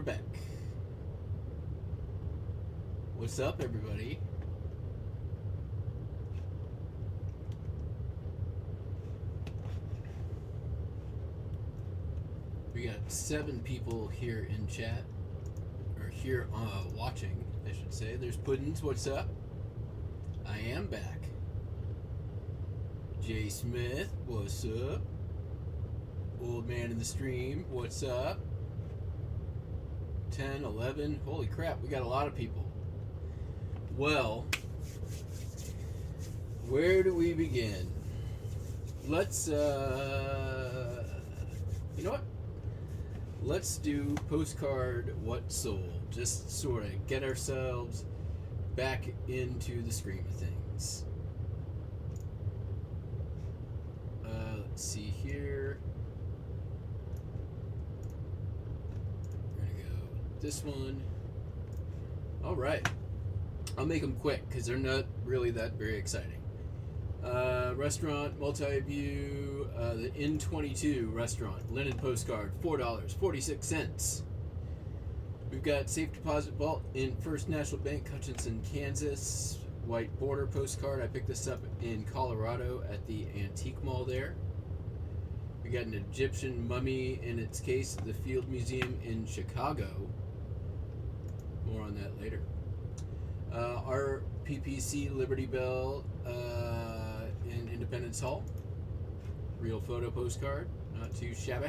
back. What's up, everybody? We got 7 people here in chat, or here watching, I should say. There's Puddins, what's up? I am back. Jay Smith, what's up? Old man in the stream, what's up? 10, 11, holy crap, we got a lot of people. Well, where do we begin? Let's, you know what? Let's do postcard what sold. Just sort of get ourselves back into the stream of things. Let's see here. We're gonna go with this one. All right. I'll make them quick because they're not really that very exciting. Restaurant, multi-view, the N22 restaurant, linen postcard, $4.46. We've got safe deposit vault in First National Bank, Hutchinson, Kansas. White border postcard. I picked this up in Colorado at the Antique Mall there. We got an Egyptian mummy in its case at the Field Museum in Chicago. More on that later. Our PPC Liberty Bell in Independence Hall. Real photo postcard, not too shabby.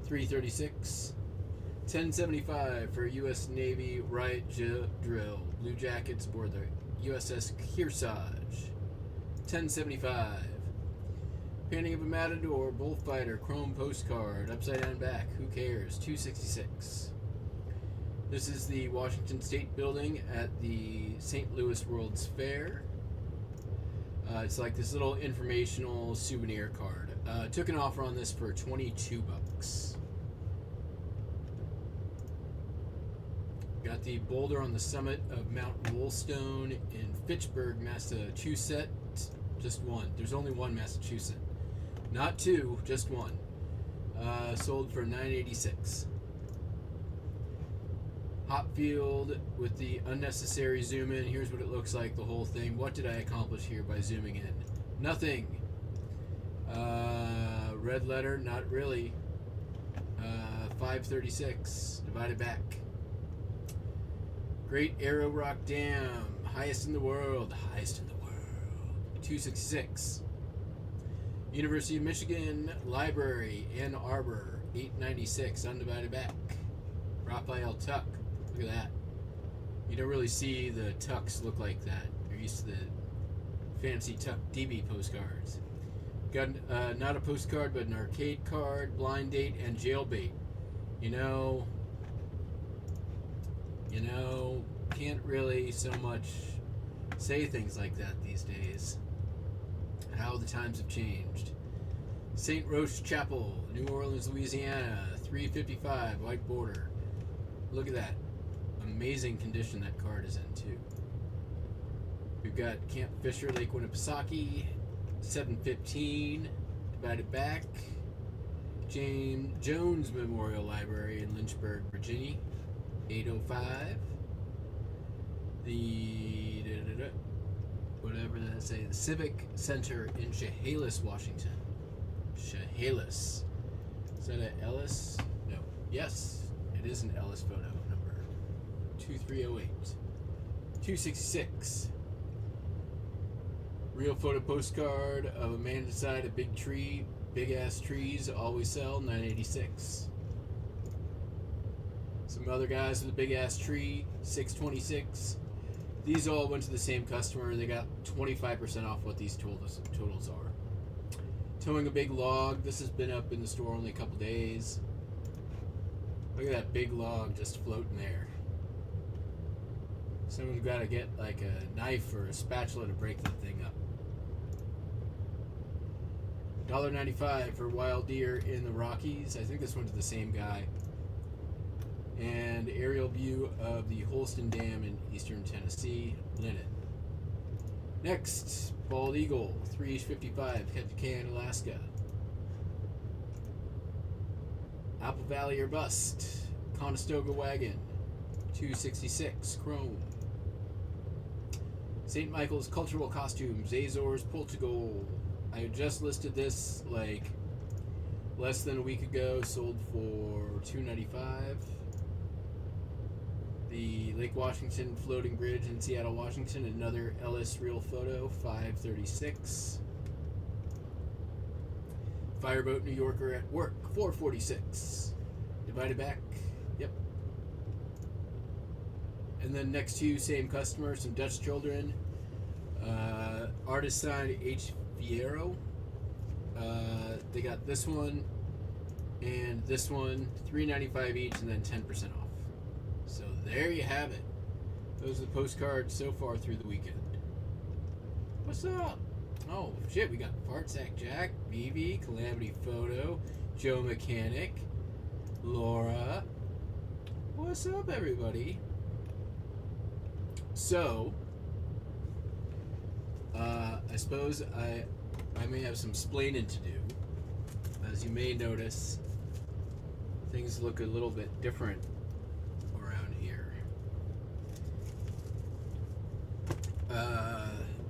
$3.36. $10.75 for U.S. Navy riot drill. Blue jackets aboard the USS Kearsarge. $10.75. Painting of a matador, bullfighter, chrome postcard, upside down back. Who cares? $2.66. This is the Washington State Building at the St. Louis World's Fair. It's like this little informational souvenir card. Took an offer on this for $22. Got the boulder on the summit of Mount Woolstone in Fitchburg, Massachusetts. Just one. There's only one Massachusetts. Not two, just one. Sold for $9.86. Hopfield with the unnecessary zoom in. Here's what it looks like, the whole thing. What did I accomplish here by zooming in? Nothing. Red letter, not really. $5.36. Divided back. Great Arrow Rock Dam. Highest in the world. Highest in the world. $2.66. University of Michigan Library, Ann Arbor. $8.96. Undivided back. Raphael Tuck. Look at that. You don't really see the Tucks look like that. You're used to the fancy Tuck DB postcards. Got not a postcard, but an arcade card, blind date, and jailbait. You know, can't really so much say things like that these days. How the times have changed. St. Roche Chapel, New Orleans, Louisiana, $3.55, white border. Look at that. Amazing condition that card is in, too. We've got Camp Fisher, Lake Winnipesaukee, $7.15, divided back. James Jones Memorial Library in Lynchburg, Virginia, $8.05. The whatever that say, the Civic Center in Chehalis, Washington. Chehalis. Is that an Ellis? No. Yes, it is an Ellis photo. Number 2308. $2.66. Real photo postcard of a man inside a big tree. Big ass trees always sell. $9.86. Some other guys with a big ass tree. $6.26. These all went to the same customer. They got 25% off what these totals are. Towing a big log. This has been up in the store only a couple days. Look at that big log just floating there. Someone's got to get like a knife or a spatula to break that thing up. $1.95 for wild deer in the Rockies. I think this went to the same guy. And aerial view of the Holston Dam in eastern Tennessee, linen. Next, bald eagle, $3.55, Ketchikan, Alaska. Apple Valley or bust, Conestoga wagon, 266 chrome. St. Michael's cultural costumes, Azores, Portugal. I just listed this like less than a week ago. Sold for $295. The Lake Washington floating bridge in Seattle, Washington. Another Ellis real photo, $536. Fireboat New Yorker at work, $446. Divided back. Yep. And then next to you, same customer, some Dutch children. Artist signed H. Fiero. They got this one and this one, $3.95 each, and then 10% off. So there you have it. Those are the postcards so far through the weekend. What's up? Oh shit, we got Fartsack Jack, BB, Calamity Photo, Joe Mechanic, Laura. What's up, everybody? So, I suppose I may have some splaining to do. As you may notice, things look a little bit different around here.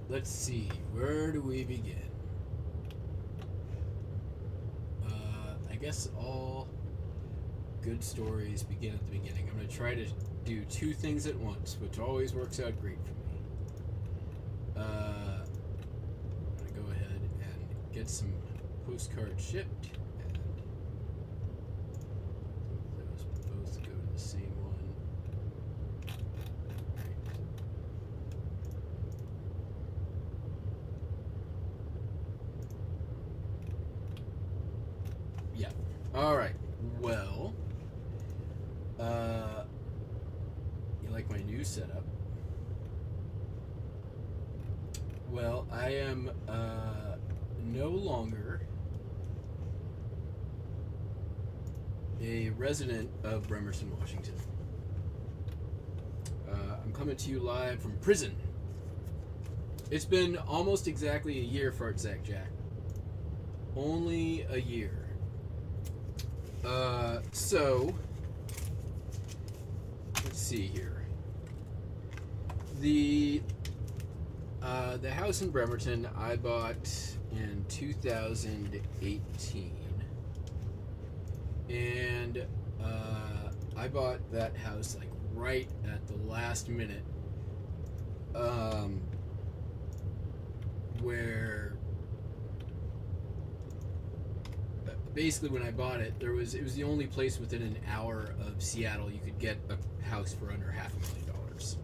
Let's see, where do we begin? I guess all good stories begin at the beginning. I'm going to try to do two things at once, which always works out great for me. I'm going to go ahead and get some postcards shipped, and those both go to the same one. Right. Yeah. All right. Well, you like my new setup? Well, I am no longer a resident of Bremerton, Washington. I'm coming to you live from prison. It's been almost exactly a year, Fartsack Jack. Only a year. So let's see here. The house in Bremerton I bought in 2018, and I bought that house like right at the last minute, where basically when I bought it, it was the only place within an hour of Seattle you could get a house for under $500,000.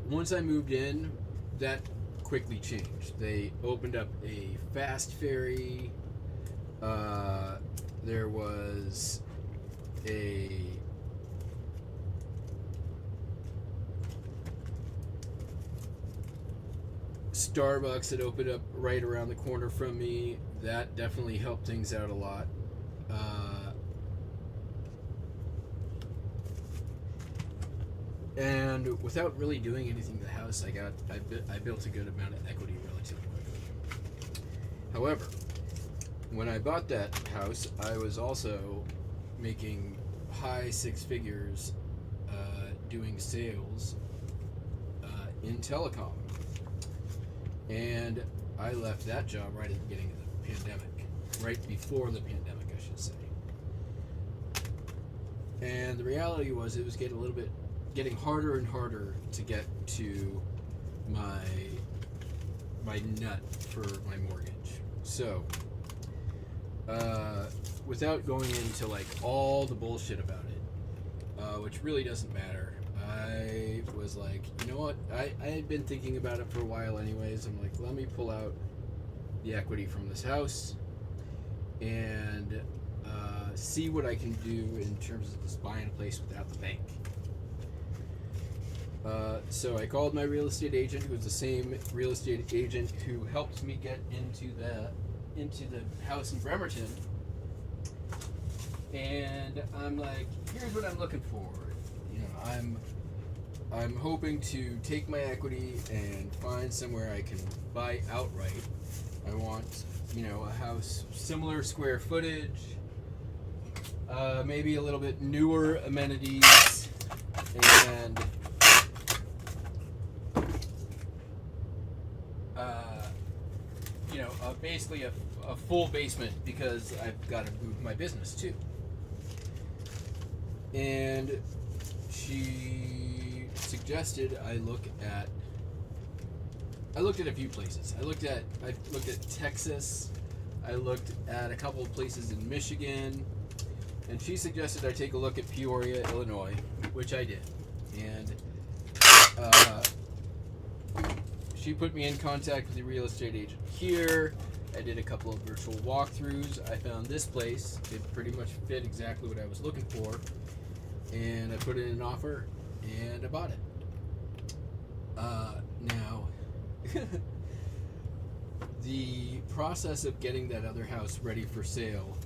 Once I moved in, that quickly changed. They opened up a fast ferry. There was a Starbucks that opened up right around the corner from me. That definitely helped things out a lot. And without really doing anything to the house, I built a good amount of equity relatively quickly. However, when I bought that house, I was also making high six figures doing sales in telecom. And I left that job right at the beginning of the pandemic. Right before the pandemic, I should say. And the reality was it was getting harder and harder to get to my nut for my mortgage. So, without going into like all the bullshit about it, which really doesn't matter, I was like, you know what? I had been thinking about it for a while anyways. I'm like, let me pull out the equity from this house and see what I can do in terms of just buying a place without the bank. So I called my real estate agent, who was the same real estate agent who helped me get into the house in Bremerton. And I'm like, here's what I'm looking for. You know, I'm hoping to take my equity and find somewhere I can buy outright. I want, a house similar square footage, maybe a little bit newer amenities, and basically a full basement, because I've got to move my business too. And she suggested I looked at a few places. I looked at Texas. I looked at a couple of places in Michigan, and she suggested I take a look at Peoria, Illinois, which I did. And she put me in contact with the real estate agent here. I did a couple of virtual walkthroughs. I found this place. It pretty much fit exactly what I was looking for. And I put in an offer, and I bought it. Now, the process of getting that other house ready for sale,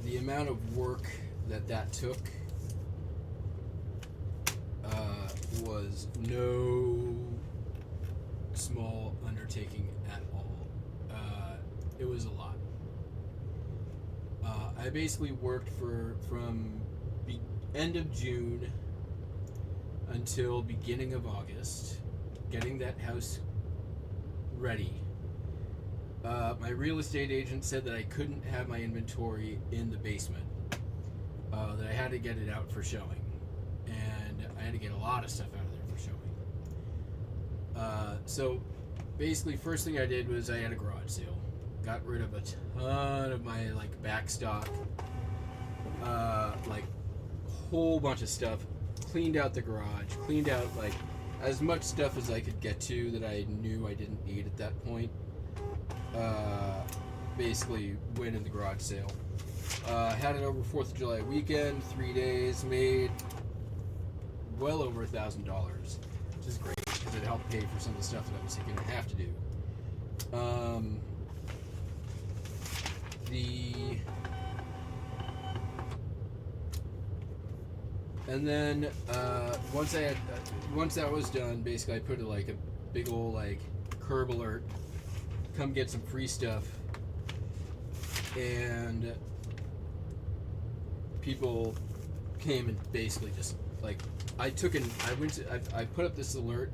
the amount of work that took was no small undertaking at all. It was a lot. I basically worked from end of June until beginning of August, getting that house ready. My real estate agent said that I couldn't have my inventory in the basement, that I had to get it out for showing, and I had to get a lot of stuff out of there for showing. So basically, first thing I did was I had a garage sale. Got rid of a ton of my back stock, whole bunch of stuff. Cleaned out the garage. Cleaned out as much stuff as I could get to that I knew I didn't need at that point. Basically went in the garage sale. Had it over 4th of July weekend, 3 days, made well over $1,000, which is great because it helped pay for some of the stuff that I was going to have to do. And then once that was done, basically I put a big old curb alert, come get some free stuff, and people came and basically just I put up this alert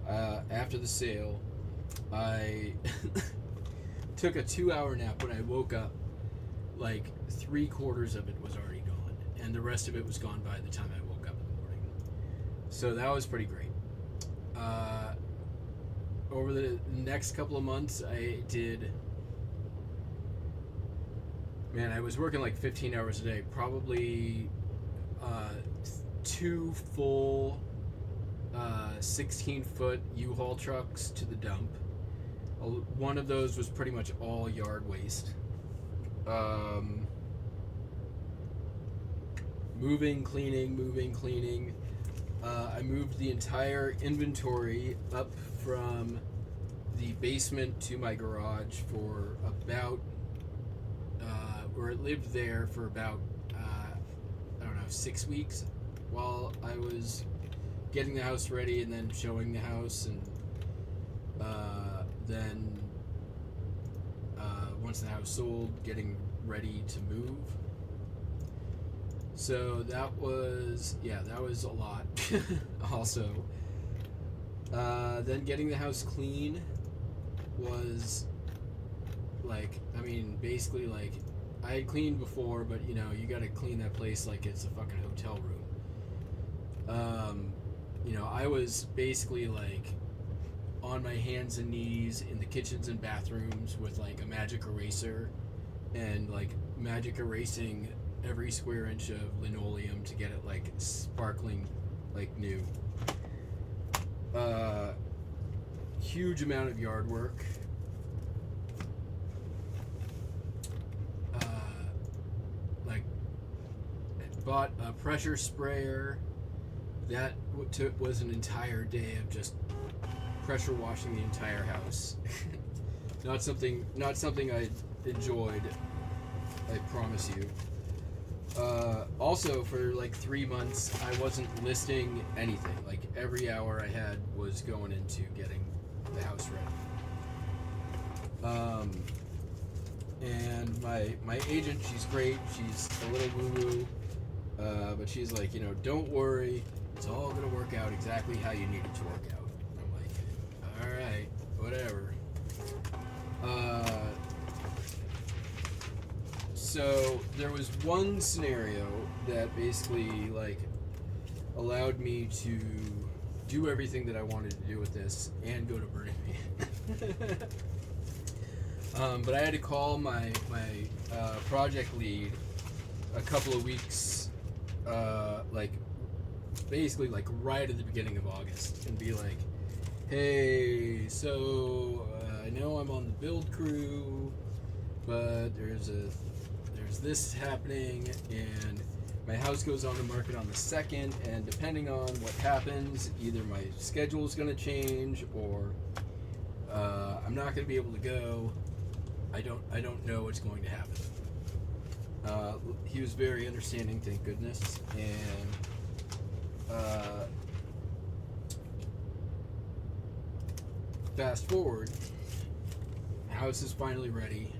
after the sale. I took a 2-hour nap. When I woke up, 3/4 of it was already gone, and the rest of it was gone by the time I woke up in the morning. So that was pretty great. Over the next couple of months, I was working 15 hours a day, probably 2 full 16-foot U-Haul trucks to the dump. One of those was pretty much all yard waste. Moving, cleaning. I moved the entire inventory up from the basement to my garage for about, or it lived there for about, 6 weeks while I was getting the house ready and then showing the house, and then once the house sold, getting ready to move. So that was a lot. Also, then getting the house clean was basically I had cleaned before, but you gotta clean that place like it's a fucking hotel room. I was basically on my hands and knees in the kitchens and bathrooms with a magic eraser, and magic erasing every square inch of linoleum to get it sparkling new. Huge amount of yard work. Bought a pressure sprayer. That was an entire day of just pressure washing the entire house. Not something I enjoyed, I promise you. Also, for 3 months, I wasn't listing anything. Every hour I had was going into getting the house ready. And my agent, she's great. She's a little woo-woo, but she's like, don't worry. It's all going to work out exactly how you need it to work out. And I'm like, all right, whatever. So there was one scenario that basically like allowed me to do everything that I wanted to do with this and go to Burning Man. But I had to call my project lead a couple of weeks, basically right at the beginning of August, and be like, hey, so I know I'm on the build crew, but there's this happening, and my house goes on the market on the 2nd, and depending on what happens, either my schedule is going to change, or I'm not going to be able to go. I don't know what's going to happen. He was very understanding, thank goodness, and fast forward, house is finally ready.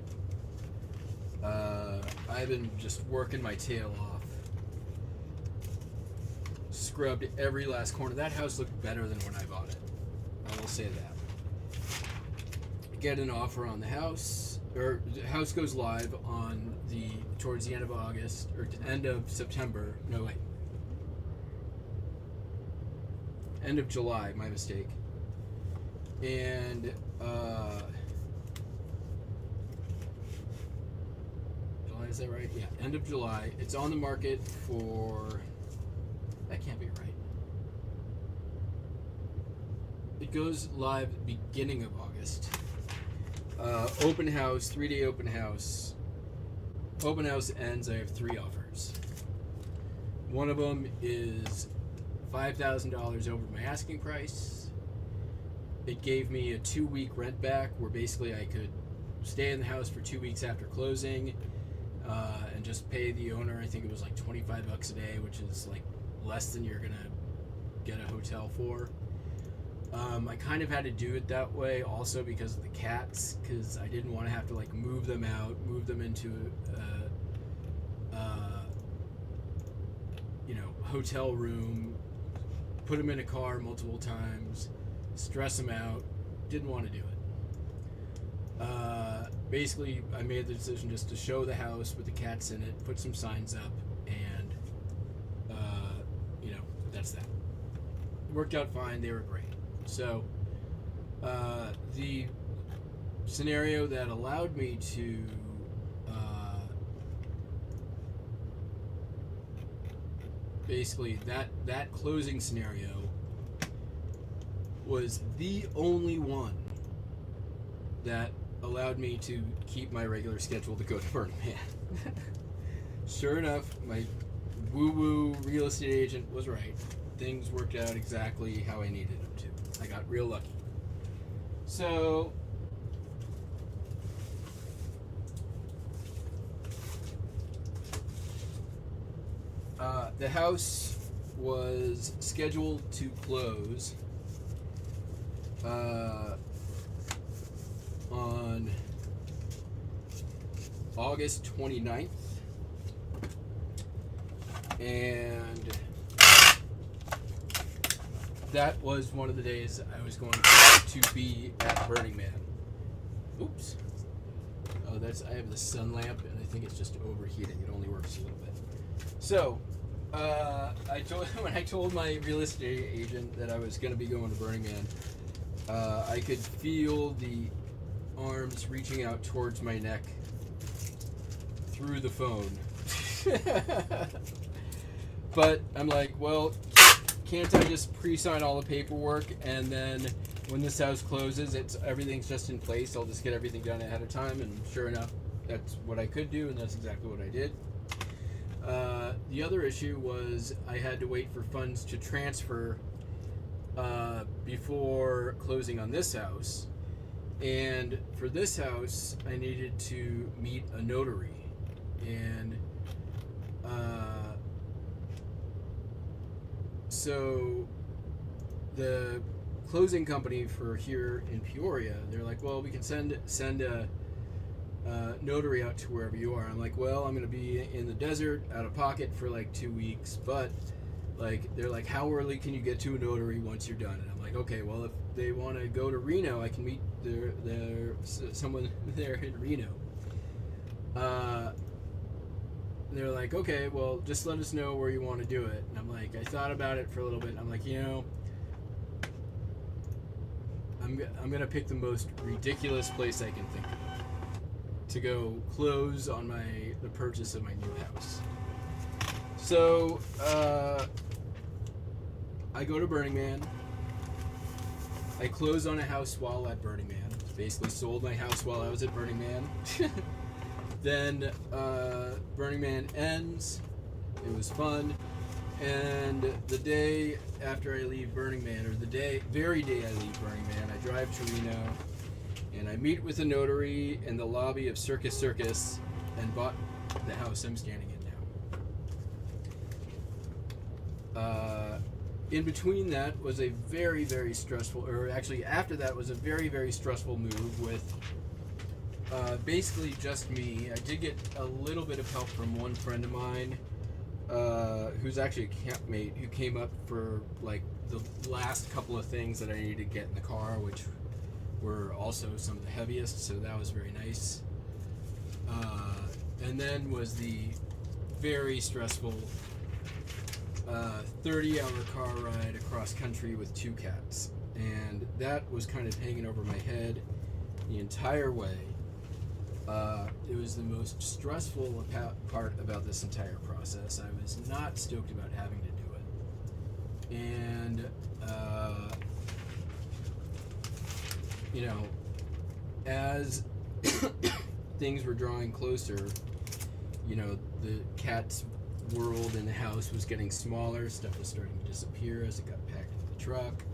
I've been just working my tail off. Scrubbed every last corner. That house looked better than when I bought it. I will say that. Get an offer on the house, or the house goes live on towards the end of August, or end of September. No, wait. End of July, my mistake. And, is that right? Yeah, end of July. It's on the market for... That can't be right. It goes live beginning of August. Open house, 3-day open house. Open house ends, I have 3 offers. One of them is $5,000 over my asking price. It gave me a 2-week rent back, where basically I could stay in the house for 2 weeks after closing. And just pay the owner, I think it was like $25 a day, which is like less than you're gonna get a hotel for. I kind of had to do it that way also because of the cats, because I didn't want to have to like move them out, move them into hotel room, put them in a car multiple times, stress them out. Didn't want to do it. Basically, I made the decision just to show the house with the cats in it, put some signs up, and, that's that. It worked out fine. They were great. So, the scenario that allowed me to, basically, that closing scenario was the only one that allowed me to keep my regular schedule to go to Burning Man. Sure enough, my woo-woo real estate agent was right. Things worked out exactly how I needed them to. I got real lucky. So, the house was scheduled to close on August 29th, and that was one of the days I was going to be at Burning Man. Oops. Oh, I have the sun lamp, and I think it's just overheating. It only works a little bit. So, when I told my real estate agent that I was going to be going to Burning Man, I could feel the arms reaching out towards my neck through the phone. But I'm like, well, can't I just pre-sign all the paperwork, and then when this house closes, everything's just in place. I'll just get everything done ahead of time. And sure enough, that's what I could do, and that's exactly what I did. The other issue was I had to wait for funds to transfer before closing on this house. And for this house, I needed to meet a notary. And so the closing company for here in Peoria, they're like, well, we can send a notary out to wherever you are. I'm like, well, I'm going to be in the desert out of pocket for like 2 weeks, but like they're like, how early can you get to a notary once you're done? And I'm like, okay, well, if they want to go to Reno, I can meet someone there in Reno. They're like, okay, well, just let us know where you want to do it. And I'm like, I thought about it for a little bit, and I'm like, I'm gonna pick the most ridiculous place I can think of to go close on the purchase of my new house. So I go to Burning Man. I close on a house while at Burning Man. Basically sold my house while I was at Burning Man. Then Burning Man ends. It was fun. And the day after I leave Burning Man, or the very day I leave Burning Man, I drive to Reno and I meet with a notary in the lobby of Circus and bought the house I'm standing in now. In between that was a very, very stressful, or actually after that was a very, very stressful move with basically just me. I did get a little bit of help from one friend of mine who's actually a campmate who came up for like the last couple of things that I needed to get in the car, which were also some of the heaviest, so that was very nice. And then was the very stressful 30-hour car ride across country with 2 cats. And that was kind of hanging over my head the entire way. It was the most stressful part about this entire process. I was not stoked about having to do it. And, as things were drawing closer, the cat's world in the house was getting smaller. Stuff was starting to disappear as it got packed into the truck.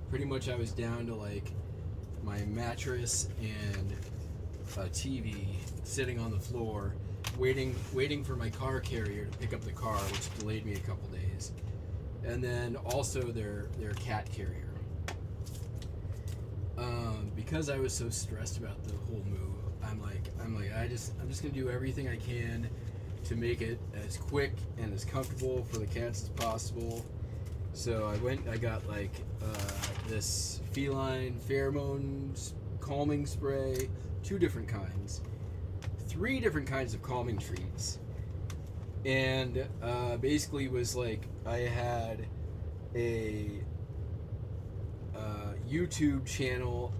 Pretty much I was down to like my mattress and a TV sitting on the floor, waiting for my car carrier to pick up the car, which delayed me a couple days, and then also their cat carrier. Because I was so stressed about the whole move, I'm just gonna do everything I can to make it as quick and as comfortable for the cats as possible. So I got like this feline pheromones calming spray, 2 different kinds, 3 different kinds of calming treats, and basically was like I had a YouTube channel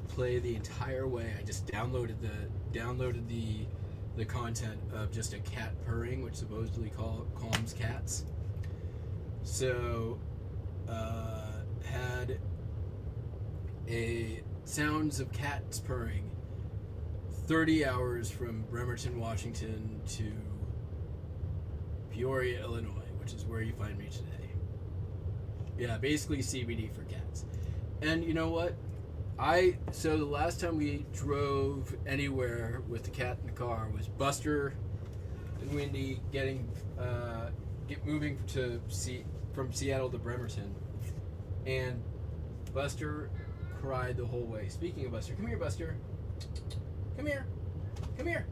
play the entire way. I just downloaded the content of just a cat purring, which supposedly calms cats. So had a sounds of cats purring 30 hours from Bremerton, Washington to Peoria, Illinois, which is where you find me today. Yeah, basically CBD for cats. And you know what? So the last time we drove anywhere with the cat in the car was Buster and Wendy moving from Seattle to Bremerton, and Buster cried the whole way. Speaking of Buster, come here, Buster. Come here. Come here.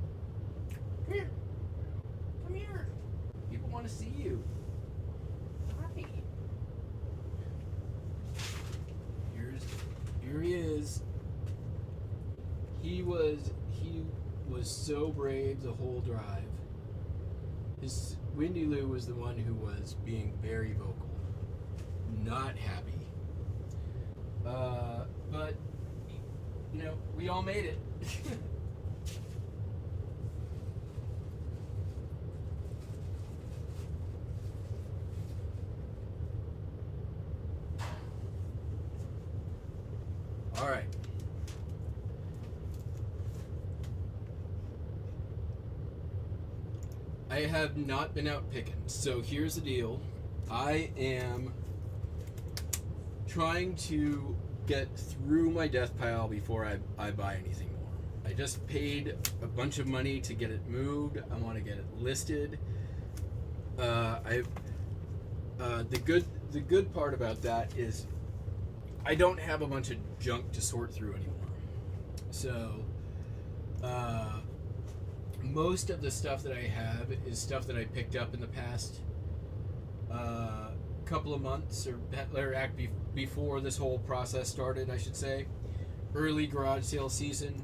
Come here. Come here. People want to see you. Hi. Here he is. He was so brave the whole drive. Windy Lou was the one who was being very vocal, not happy. But we all made it. All right. I have not been out picking, so here's the deal. I am trying to get through my death pile before I buy anything more. I just paid a bunch of money to get it moved. I want to get it listed. The good part about that is I don't have a bunch of junk to sort through anymore. So Most of the stuff that I have is stuff that I picked up in the past couple of months, or before this whole process started, I should say. Early garage sale season.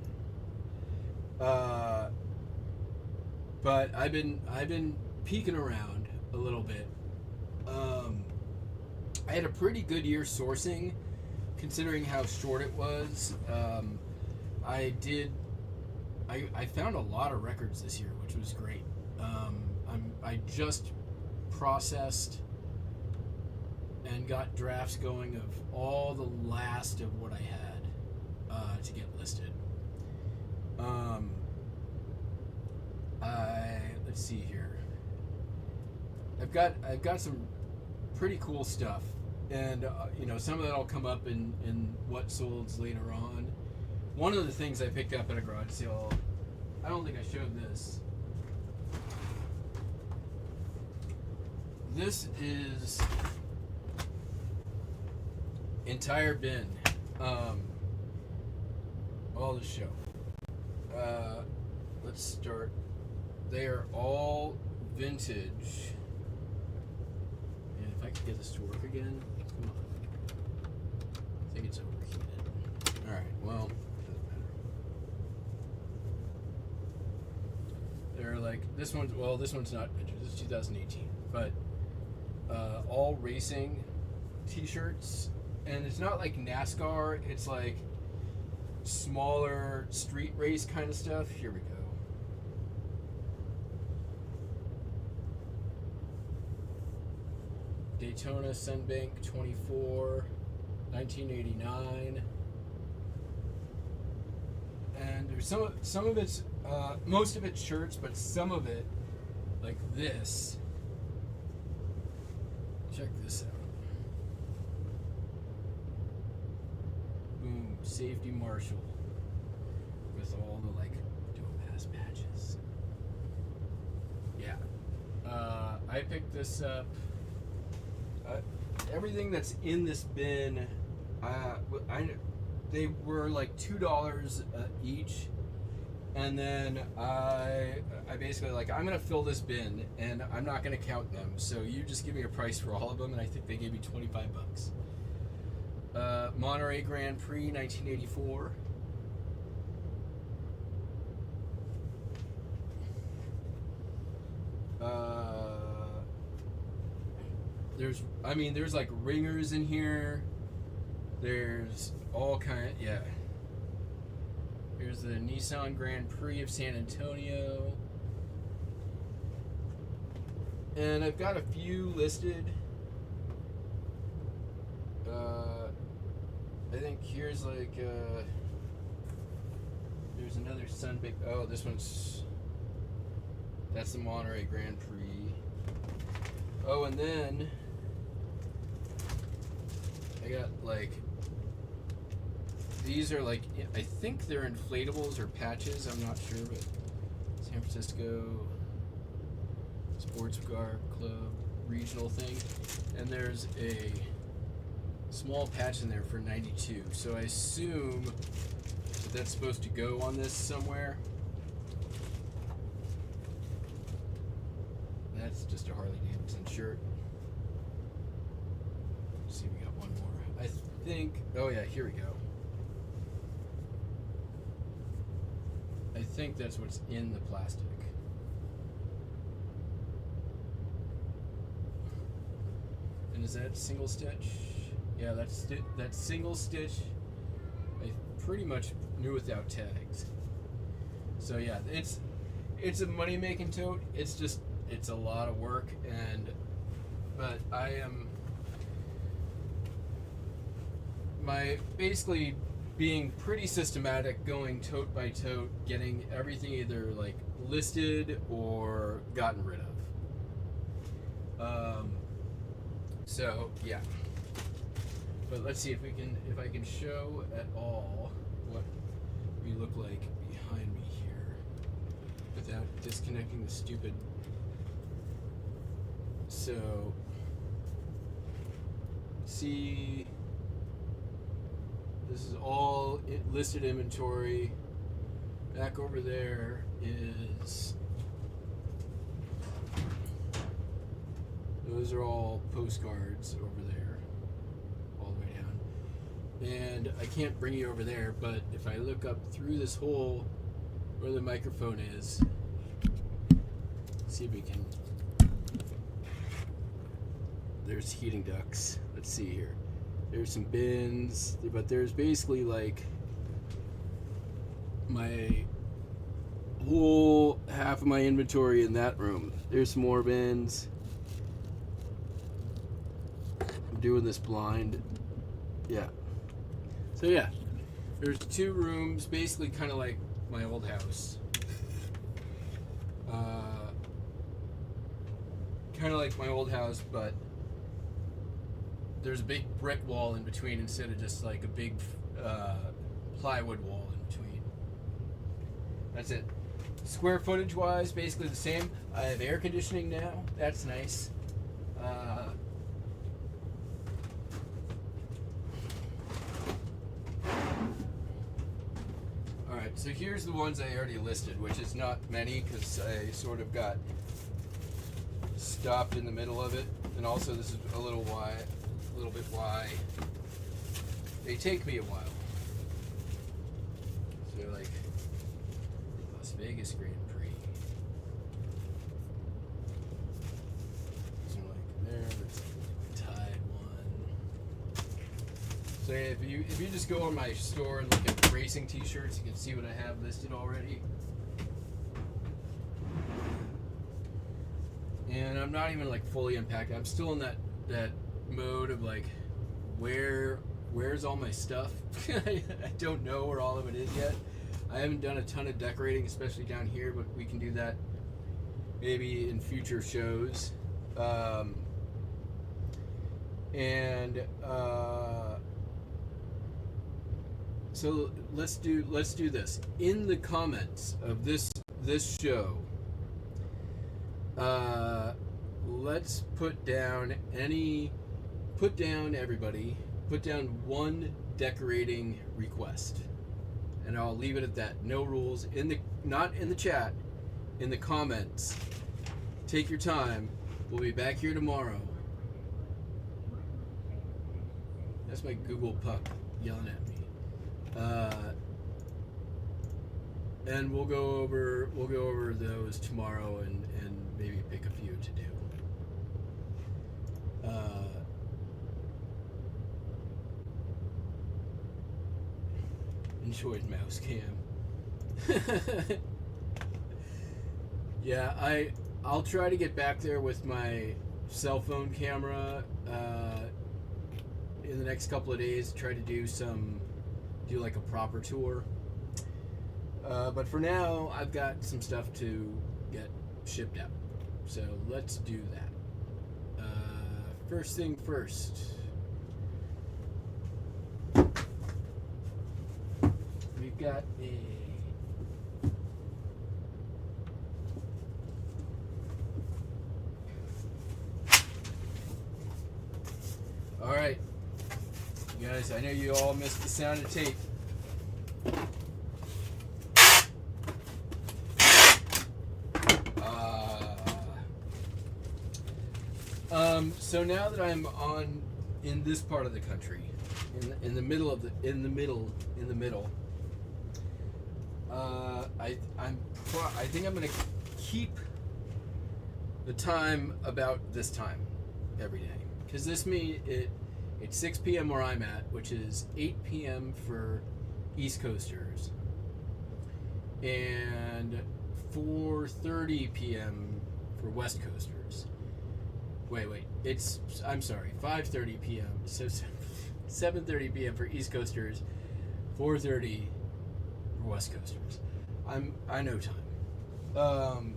But I've been peeking around a little bit. I had a pretty good year sourcing, considering how short it was. I found a lot of records this year, which was great. I just processed and got drafts going of all the last of what I had to get listed. Let's see here. I've got some pretty cool stuff, and some of that'll come up in what solds later on. One of the things I picked up at a garage sale, I don't think I showed this. This is entire bin. I'll just show. Let's start. They are all vintage. And if I could get this to work again, come on. I think it's overheated. All right. Well, doesn't matter. They're like this one's. Well, this one's not vintage. This is 2018, but all racing T-shirts, and it's not like NASCAR. It's like smaller street race kind of stuff. Here we go. Daytona Sunbank 24, 1989. And there's some of it's most of it's shirts, but some of it, like this. Check this out. Boom, safety marshal with all the like dope ass patches. Yeah. I picked this up. Everything that's in this bin, they were like $2 each, and then I basically I'm gonna fill this bin and I'm not gonna count them. So you just give me a price for all of them, and I think they gave me $25. Monterey Grand Prix 1984. There's like ringers in here. There's all yeah. Here's the Nissan Grand Prix of San Antonio. And I've got a few listed. I think here's like there's another Sunbig. Oh, this one's, that's the Monterey Grand Prix. Oh, and then I got like, these are like, I think they're inflatables or patches, I'm not sure, but San Francisco Sports Car Club regional thing. And there's a small patch in there for 92. So I assume that that's supposed to go on this somewhere. That's just a Harley Davidson shirt. Let's see, we got one more. I think, oh yeah, here we go. I think that's what's in the plastic. And is that single stitch? Yeah, that's single stitch. I pretty much knew without tags. So yeah, it's a money making tote. It's a lot of work, but I am basically being pretty systematic, going tote by tote, getting everything either like listed or gotten rid of. So yeah. But let's see if I can show at all what we look like behind me here without disconnecting the stupid. So, see, this is all listed inventory. back over there is... Those are all postcards over there, all the way down. And I can't bring you over there, but if I look up through this hole where the microphone is, see if we can... There's heating ducts. Let's see here. There's some bins, but there's basically like my whole half of my inventory in that room. There's some more bins. I'm doing this blind. Yeah. So yeah, there's 2 rooms, basically kind of like my old house. Kind of like my old house, but there's a big brick wall in between instead of just like a big plywood wall in between. That's it. Square footage wise, basically the same. I have air conditioning now. That's nice. Alright, so here's the ones I already listed, which is not many because I sort of got stopped in the middle of it. And also this is a little bit why they take me a while. So like Las Vegas Grand Prix. So like there's Tide one. So if you just go on my store and look at racing t-shirts, you can see what I have listed already. And I'm not even like fully unpacked. I'm still in that mode of like where's all my stuff. I don't know where all of it is yet. I haven't done a ton of decorating, especially down here, but we can do that maybe in future shows. So let's do this. In the comments of this show, let's put down one decorating request, and I'll leave it at that. No rules. Not in the chat, in the comments. Take your time. We'll be back here tomorrow. That's my Google Puck yelling at me. And we'll go over those tomorrow and maybe pick a few to do. Enjoyed mouse cam. Yeah, I'll try to get back there with my cell phone camera in the next couple of days. Try to do like a proper tour. But for now, I've got some stuff to get shipped out. So let's do that. First thing first. We've got a... Alright. You guys, I know you all missed the sound of tape. So now that I'm in this part of the country, in the middle, I think I'm gonna keep the time about this time every day, because it's 6 p.m. where I'm at, which is 8 p.m. for East Coasters, and 4:30 p.m. for West Coasters. Wait, I'm sorry, 5:30 p.m. So 7:30 p.m. for East Coasters, 4:30 for West Coasters. I know time.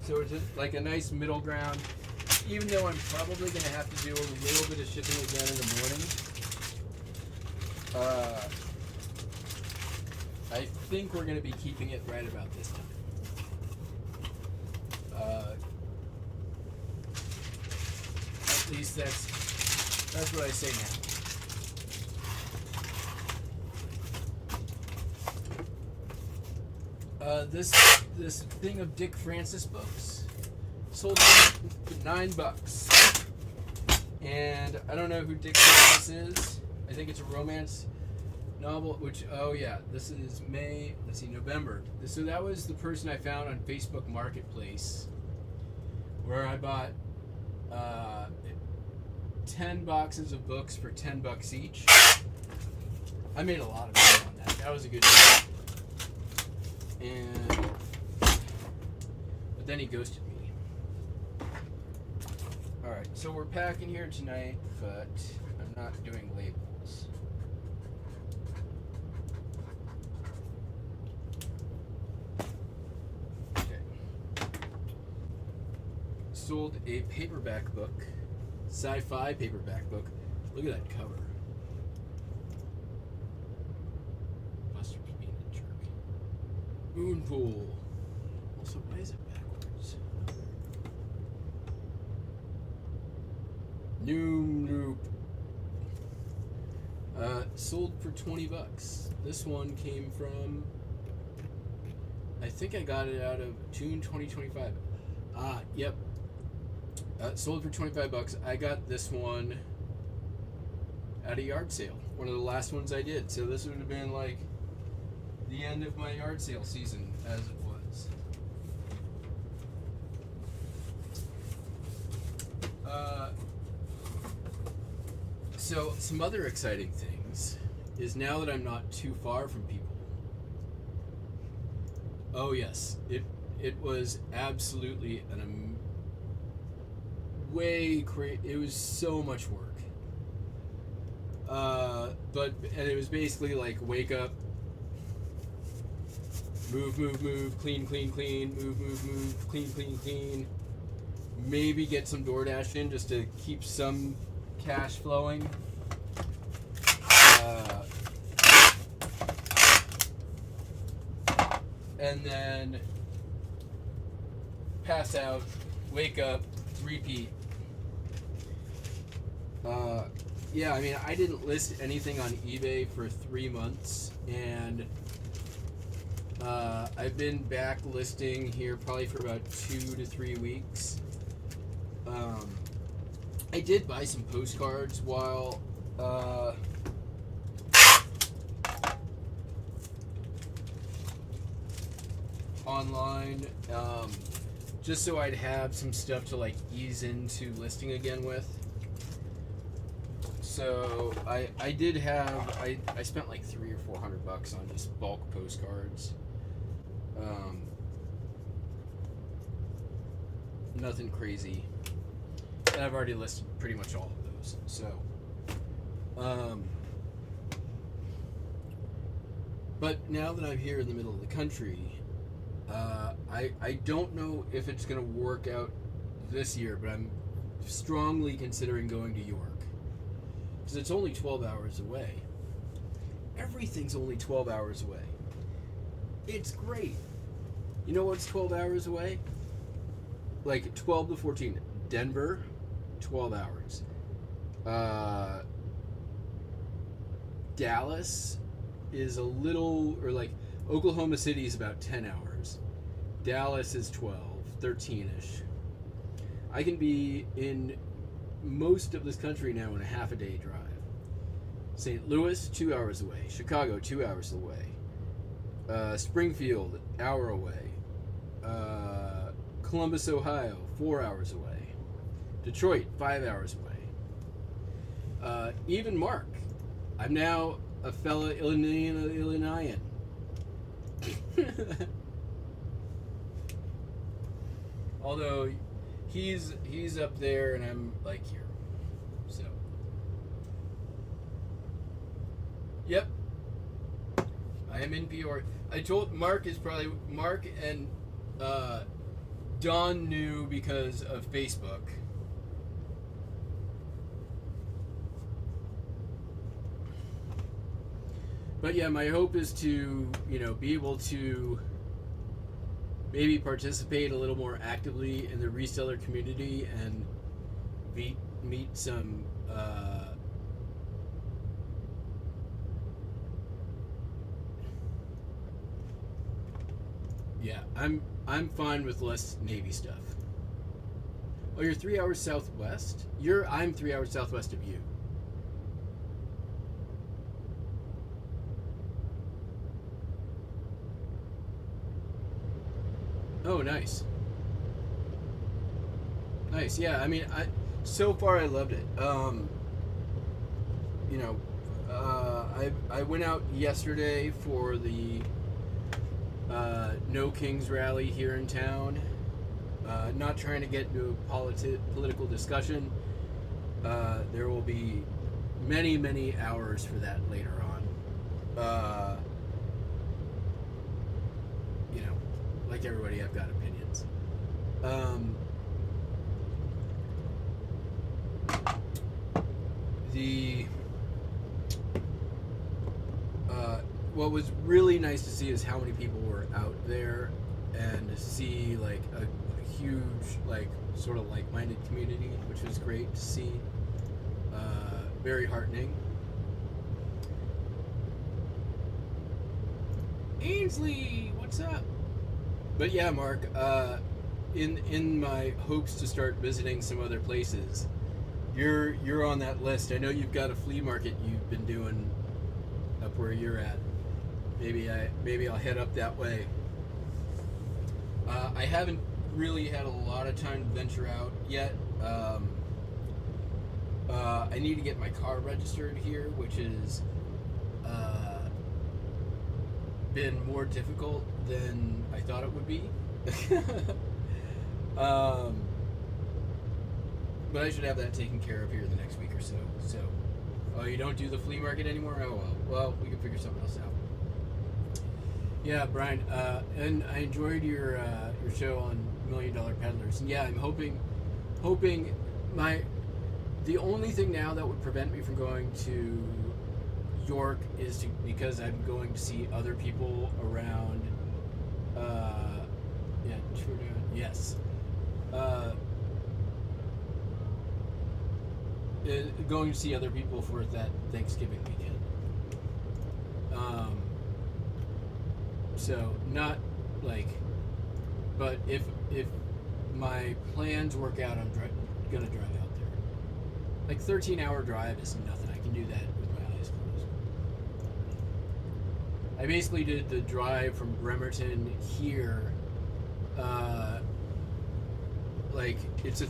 So it's like a nice middle ground. Even though I'm probably going to have to do a little bit of shipping again in the morning, I think we're going to be keeping it right about this time. At least that's what I say now. This thing of Dick Francis books sold for $9, and I don't know who Dick Francis is. I think it's a romance novel. Which this is May. Let's see, November. So that was the person I found on Facebook Marketplace, where I bought 10 boxes of books for $10 each. I made a lot of money on that. That was a good deal. But then he ghosted me. Alright, so we're packing here tonight, but I'm not doing labels. Okay. Sold a paperback book, sci-fi paperback book. Look at that cover. Buster's being a jerk. Moonpool. Also, why is it backwards? Nope. Sold for $20. This one came from, I think I got it out of June 2025. Yep. Sold for $25. I got this one at a yard sale. One of the last ones I did. So this would have been like the end of my yard sale season, as it was. So some other exciting things is now that I'm not too far from people. Oh yes, it was absolutely it was so much work. And it was basically like wake up, move, clean, move, clean. Maybe get some DoorDash in just to keep some cash flowing. And then pass out, wake up, repeat. I mean, I didn't list anything on eBay for 3 months, and I've been back listing here probably for about 2 to 3 weeks. I did buy some postcards while online, just so I'd have some stuff to like ease into listing again with. So I did have I spent like $300 or $400 on just bulk postcards. Nothing crazy. And I've already listed pretty much all of those. So, but now that I'm here in the middle of the country, I don't know if it's going to work out this year, but I'm strongly considering going to York. Because it's only 12 hours away. Everything's only 12 hours away. It's great. You know what's 12 hours away? Like 12 to 14. Denver, 12 hours. Dallas is a little, or like Oklahoma City is about 10 hours. Dallas is 12, 13-ish. I can be in most of this country now in a half a day drive. St. Louis, 2 hours away. Chicago, 2 hours away. Springfield, hour away. Columbus, Ohio, 4 hours away. Detroit, 5 hours away. Even Mark. I'm now a fellow Illinoisan. Although he's up there and I'm like here. So yep. I am in Peoria. I told Mark and Don knew because of Facebook. But yeah, my hope is to, be able to maybe participate a little more actively in the reseller community and meet some Yeah, I'm fine with less Navy stuff. Oh, you're 3 hours southwest? I'm 3 hours southwest of you. Oh, nice. Nice. Yeah, I mean, so far I loved it. You know, I went out yesterday for the No Kings rally here in town. Not trying to get into a political discussion. There will be many, many hours for that later on. You know, like everybody, I've got opinions. What was really nice to see is how many people were out there, and to see like a huge, like, sort of like-minded community, which was great to see. Very heartening. Ainsley, what's up? But yeah, Mark, in my hopes to start visiting some other places, you're on that list. I know you've got a flea market you've been doing up where you're at. Maybe I'll head up that way. I haven't really had a lot of time to venture out yet. I need to get my car registered here, which has been more difficult than I thought it would be. But I should have that taken care of here in the next week or so. So, oh, you don't do the flea market anymore? Oh well. Well, we can figure something else out. Yeah, Brian, and I enjoyed your show on $1 Million Peddlers. And yeah, I'm hoping the only thing now that would prevent me from going to York is because I'm going to see other people around. Yeah, yes. Going to see other people for that Thanksgiving weekend. So not like, but if my plans work out, I'm gonna drive out there. Like 13-hour drive is nothing. I can do that with my eyes closed. I basically did the drive from Bremerton here. Like it's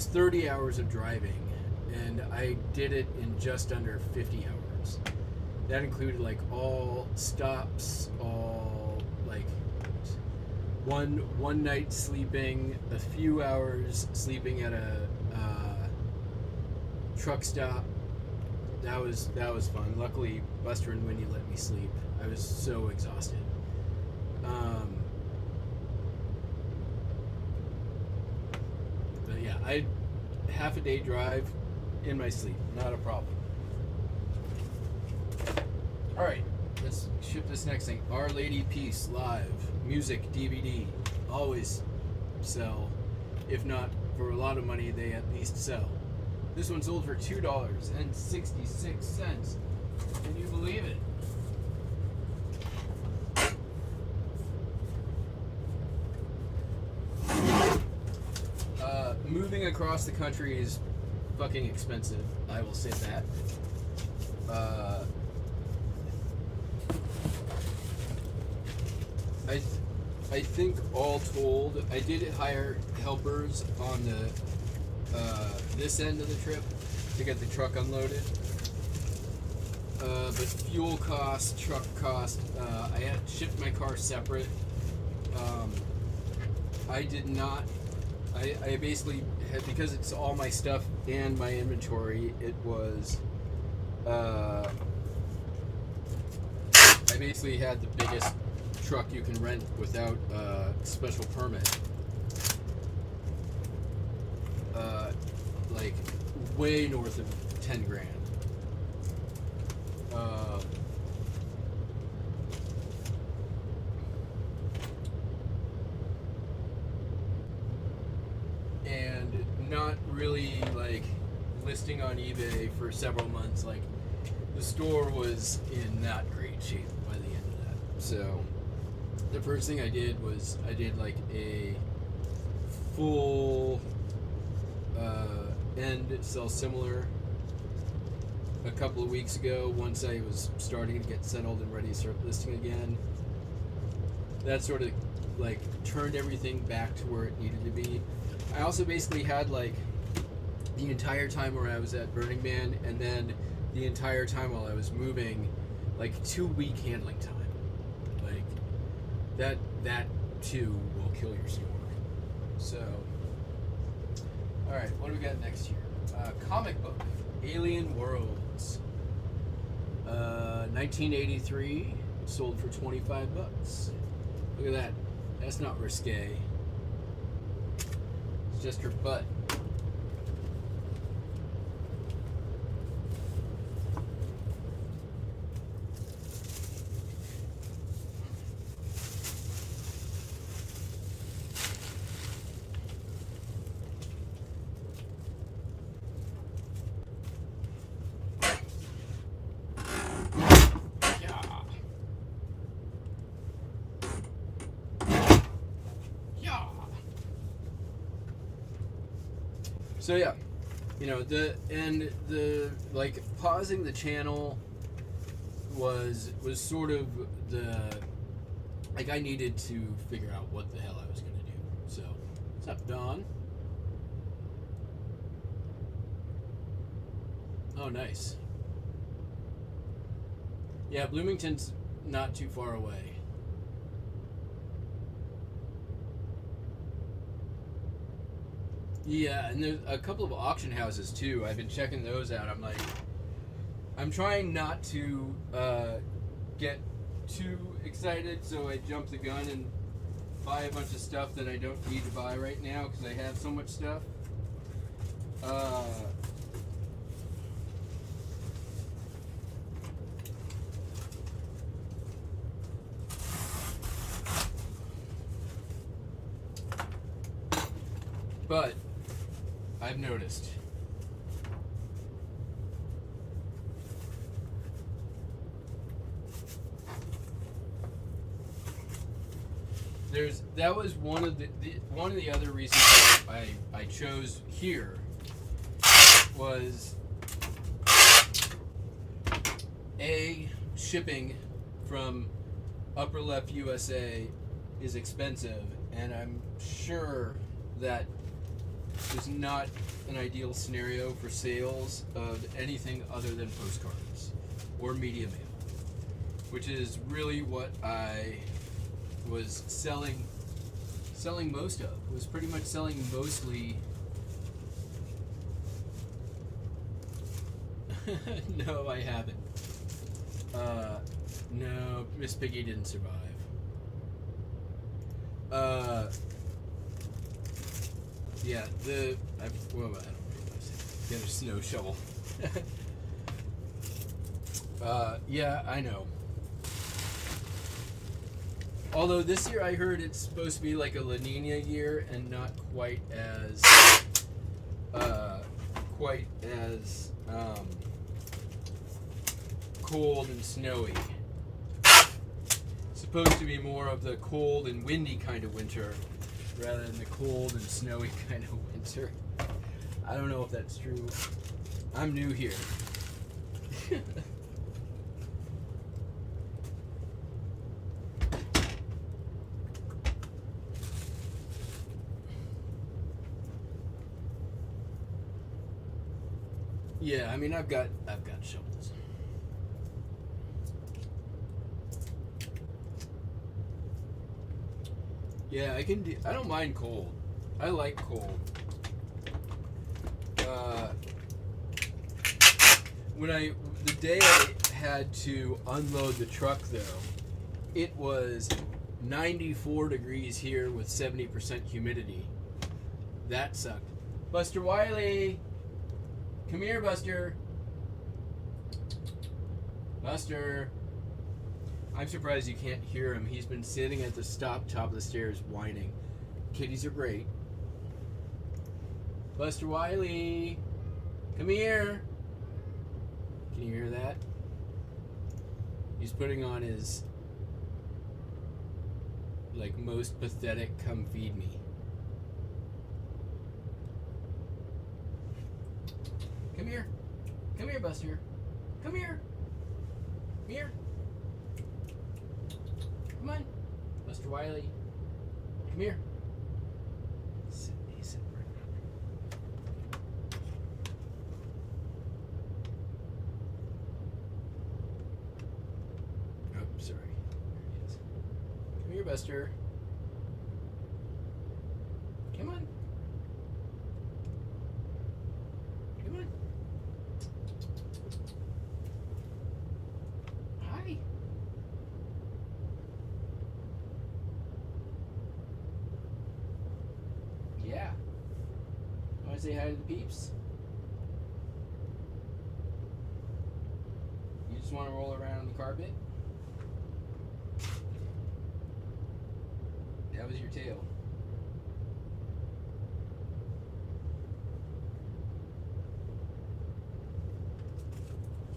30 hours of driving, and I did it in just under 50 hours. That included like all stops, all like one night sleeping, a few hours sleeping at a truck stop. That was fun. Luckily, Buster and Winnie let me sleep. I was so exhausted. But yeah, I half a day drive in my sleep, not a problem. All right, let's ship this next thing. Our Lady Peace live music DVD. Always sell, if not for a lot of money, they at least sell. This one sold for $2.66. Can you believe it? Moving across the country is fucking expensive. I will say that. I think all told, I did hire helpers on the this end of the trip to get the truck unloaded. But fuel cost, truck cost, I had shipped my car separate. I did not. I basically had, because it's all my stuff and my inventory. It was. I basically had the biggest truck you can rent without a special permit. Like way north of 10 grand. And not really like listing on eBay for several months. Like the store was in not great shape by the end of that. So the first thing I did was I did like a full end sell similar a couple of weeks ago. Once I was starting to get settled and ready to start listing again, that sort of like turned everything back to where it needed to be. I also basically had like the entire time where I was at Burning Man, and then the entire time while I was moving, like 2-week handling time. Like that too will kill your store. So, all right, what do we got next here? Comic book, Alien Worlds, 1983, sold for $25. Look at that. That's not risque. It's just her butt. So yeah, you know, the like pausing the channel was sort of the, like, I needed to figure out what the hell I was gonna do. So, what's up, Dawn? Oh, nice. Yeah, Bloomington's not too far away. Yeah, and there's a couple of auction houses too. I've been checking those out. I'm trying not to get too excited, so I jump the gun and buy a bunch of stuff that I don't need to buy right now because I have so much stuff. But I've noticed that was one of the other reasons I chose here was shipping from upper left USA is expensive, and I'm sure that is not an ideal scenario for sales of anything other than postcards or media mail, which is really what I was selling most of. Was pretty much selling mostly. No, I haven't. No, Miss Piggy didn't survive. Yeah, I don't know. Get a snow shovel. Yeah, I know. Although this year I heard it's supposed to be like a La Nina year and not quite as cold and snowy. It's supposed to be more of the cold and windy kind of winter rather than the cold and snowy kind of winter. I don't know if that's true. I'm new here. Yeah, I mean, I've got shovels. Yeah, I don't mind cold. I like cold. The day I had to unload the truck though, it was 94 degrees here with 70% humidity. That sucked. Buster Wiley! Come here, Buster. Buster. I'm surprised you can't hear him. He's been sitting at the top of the stairs whining. Kitties are great. Buster Wiley. Come here. Can you hear that? He's putting on his like most pathetic come feed me. Come here. Come here, Buster. Come here. Come here. Come on. Buster Wiley. Come here. Sit right there. Oh, sorry. There he is. Come here, Buster. Come on. Come on. Hi. Yeah. Want to say hi to the peeps? You just want to roll around on the carpet? That was your tail.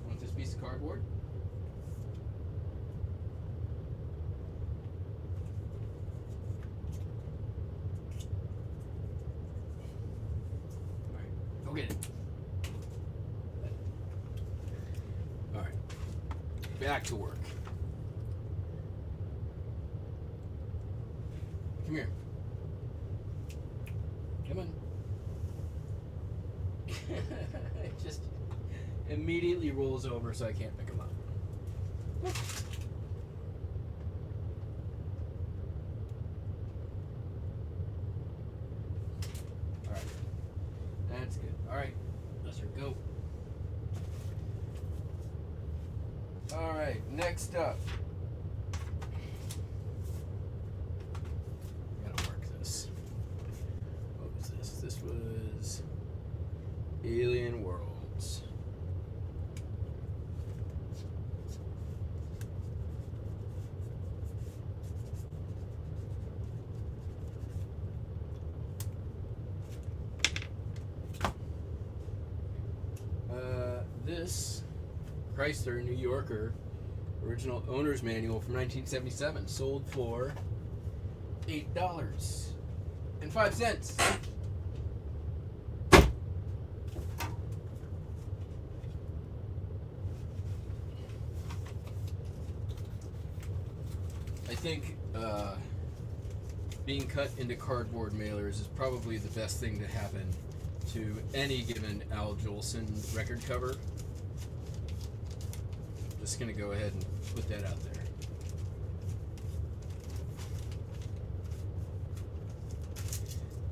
Want this piece of cardboard? Alright, go get it. Alright, back to work. Come here. Come on. It just immediately rolls over so I can't pick him up. Alright. That's good. Alright. Buster, go. Alright, next up. This was Alien Worlds. This Chrysler New Yorker original owner's manual from 1977 sold for $8.05. I think being cut into cardboard mailers is probably the best thing to happen to any given Al Jolson record cover. Just gonna go ahead and put that out there.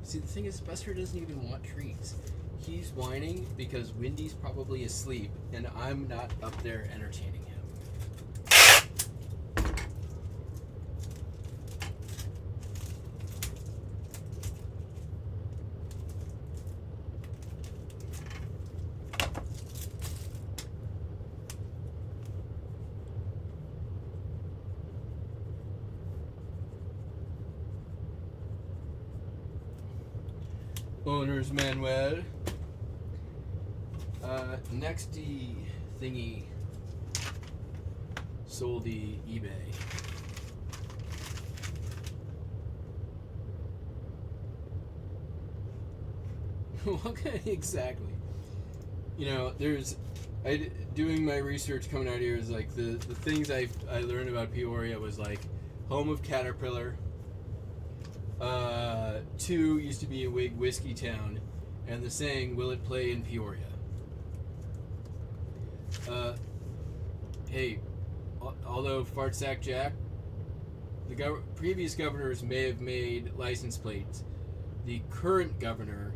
See, the thing is, Buster doesn't even want treats. He's whining because Wendy's probably asleep and I'm not up there entertaining him. Owner's manual. Nexty thingy sold the eBay. Okay, exactly. You know, doing my research coming out here is like the things I learned about Peoria was like home of Caterpillar. 2 used to be a Whig whiskey town, and the saying, "Will it play in Peoria?" Hey, although Fartsack Jack, the previous governors may have made license plates, the current governor,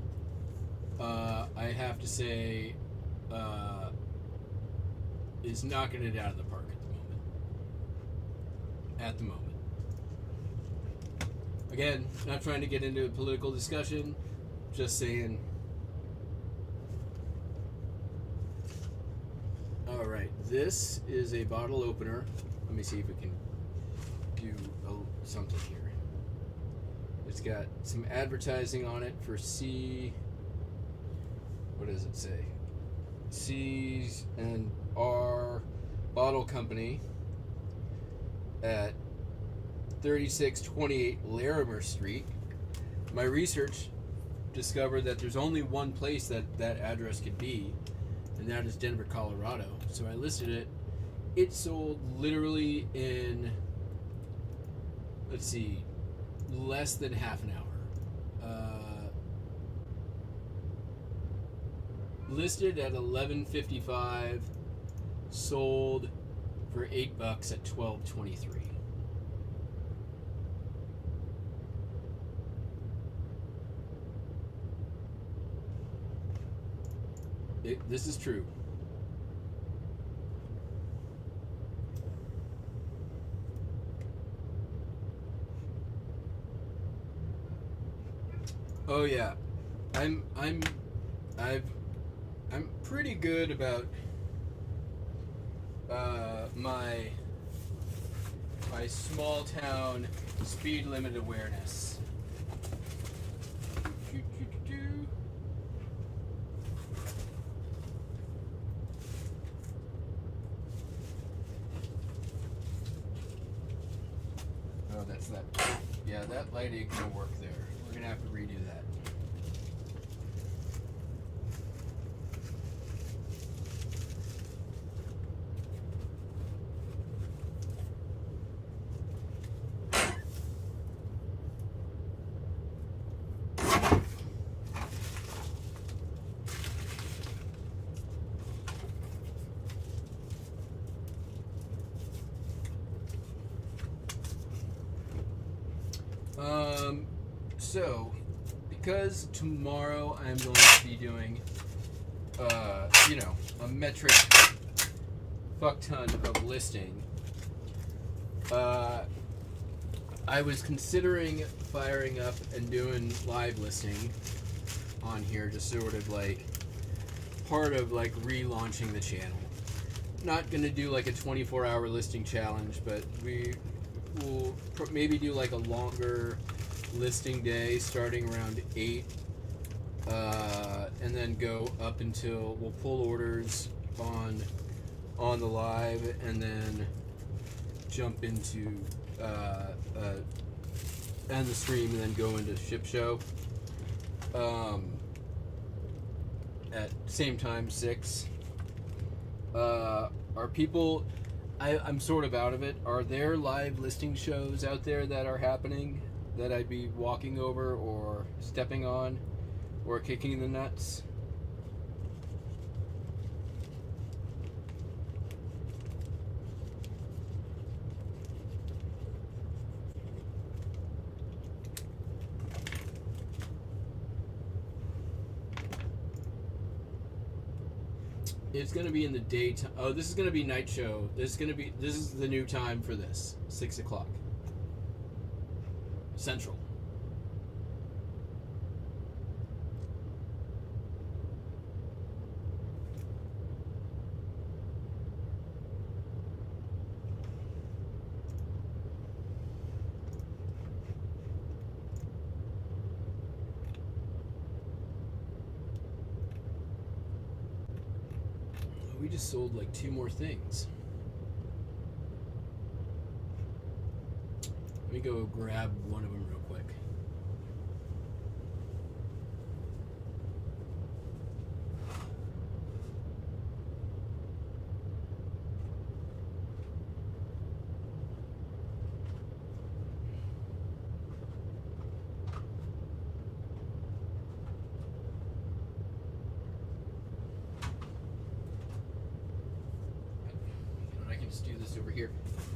I have to say, is knocking it out of the park at the moment. Again, not trying to get into a political discussion, just saying. Alright, this is a bottle opener. Let me see if we can do something here. It's got some advertising on it for what does it say? C's and R Bottle Company at 3628 Larimer Street. My research discovered that there's only one place that that address could be, and that is Denver, Colorado. So I listed it. It sold literally in, let's see, less than half an hour. Listed at $11.55, sold for $8 at $12.23. This is true. Oh yeah, I'm pretty good about my small town speed limit awareness. Oh, that's that. Yeah, that light ain't gonna work there. We're gonna have to redo that. So, because tomorrow I'm going to be doing, a metric fuck ton of listing, I was considering firing up and doing live listing on here, just sort of like part of like relaunching the channel. Not gonna do like a 24-hour listing challenge, but we will maybe do like a longer listing day starting around 8, and then go up until we'll pull orders on the live, and then jump into end the stream, and then go into Shipshow at same time, 6. Are people? I'm sort of out of it. Are there live listing shows out there that are happening that I'd be walking over or stepping on or kicking in the nuts? It's gonna be in the daytime. Oh, this is gonna be night show. This is the new time for this. 6 o'clock. Central. We just sold like 2 more things. Let me go grab one of them real quick. I can just do this over here.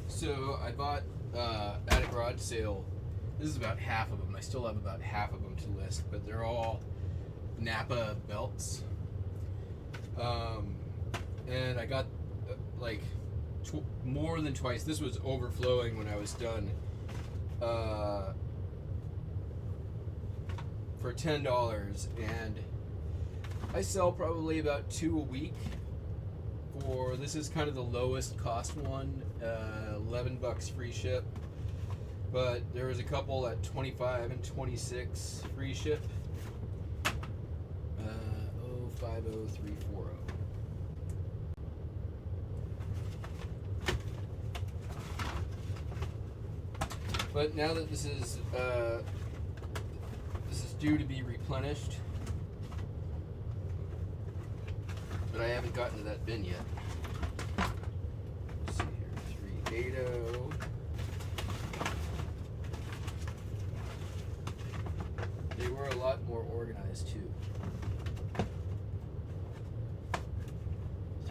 So I bought at a garage sale. This is about half of them. I still have about half of them to list, but they're all Napa belts. And I got like more than twice. This was overflowing when I was done. For $10, and I sell probably about 2 a week. For this is kind of the lowest cost one, $11 free ship. But there was a couple at 25 and 26 free ship. 050340. But now that this is due to be replenished, but I haven't gotten to that bin yet. Let's see here, 380. They were a lot more organized too.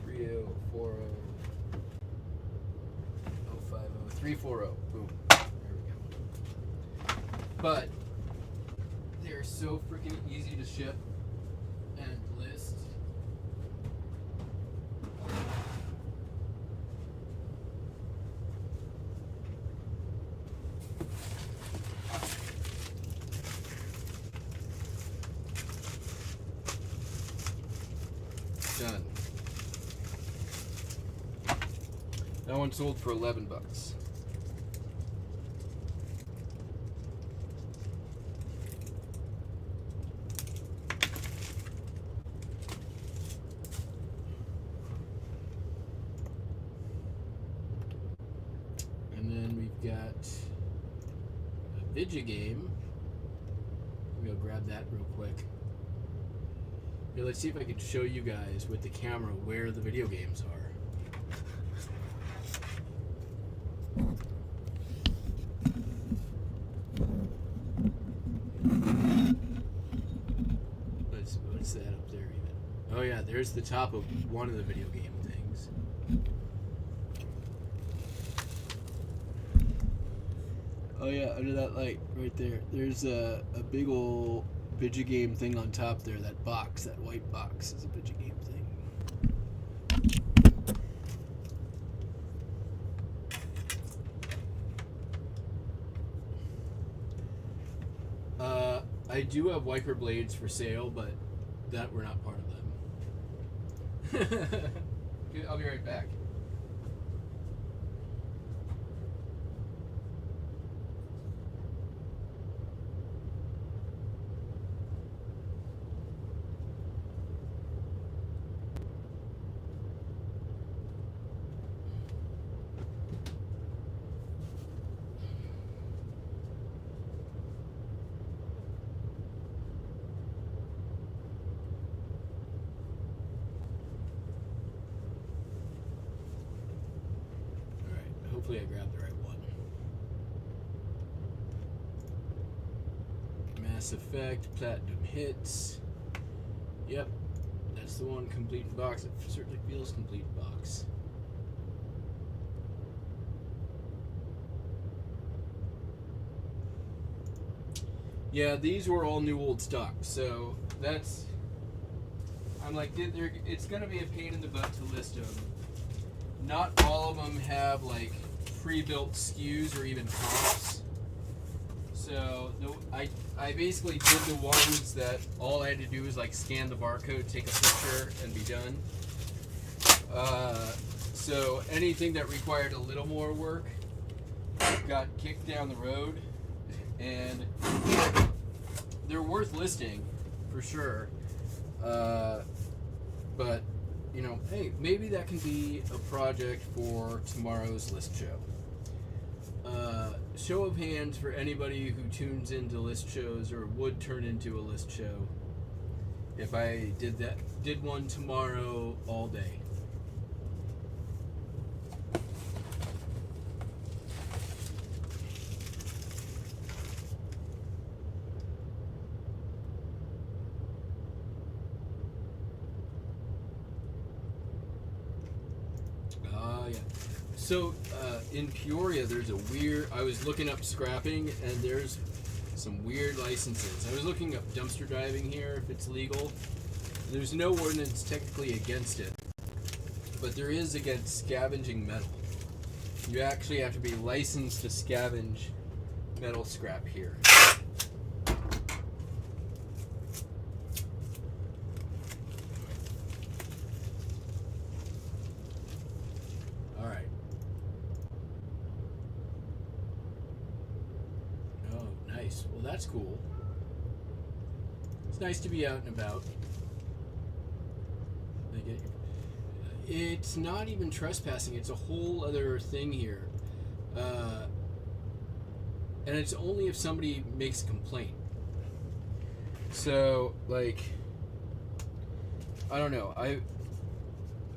30, 40, 050, 340. Boom. There we go. But they're so freaking easy to ship and list. Done. That one sold for $11. And then we've got a Vidya game. I'm gonna grab that real quick. Here, let's see if I can show you guys with the camera where the video games are. What's that up there even? Oh yeah, there's the top of one of the video game things. Oh yeah, under that light right there, there's a big ol' video game thing on top there. That box, that white box, is a video game thing. I do have wiper blades for sale, but that were not part of them. I'll be right back. Hopefully I grabbed the right one. Mass Effect, Platinum Hits. Yep, that's the one, complete in box. It certainly feels complete in box. Yeah, these were all new old stock, so that's... I'm like, it's gonna be a pain in the butt to list them. Not all of them have like pre-built SKUs or even comps. So I basically did the ones that all I had to do was like scan the barcode, take a picture, and be done. So anything that required a little more work got kicked down the road, and they're worth listing for sure. But you know, hey, maybe that can be a project for tomorrow's list show. Show of hands for anybody who tunes into list shows or would turn into a list show if I did one tomorrow all day. Yeah. So in Peoria, there's a weird. I was looking up scrapping, and there's some weird licenses. I was looking up dumpster diving here, if it's legal. There's no ordinance technically against it, but there is against scavenging metal. You actually have to be licensed to scavenge metal scrap here. Well, that's cool. It's nice to be out and about. It's not even trespassing. It's a whole other thing here. and it's only if somebody makes a complaint. So, like, I don't know.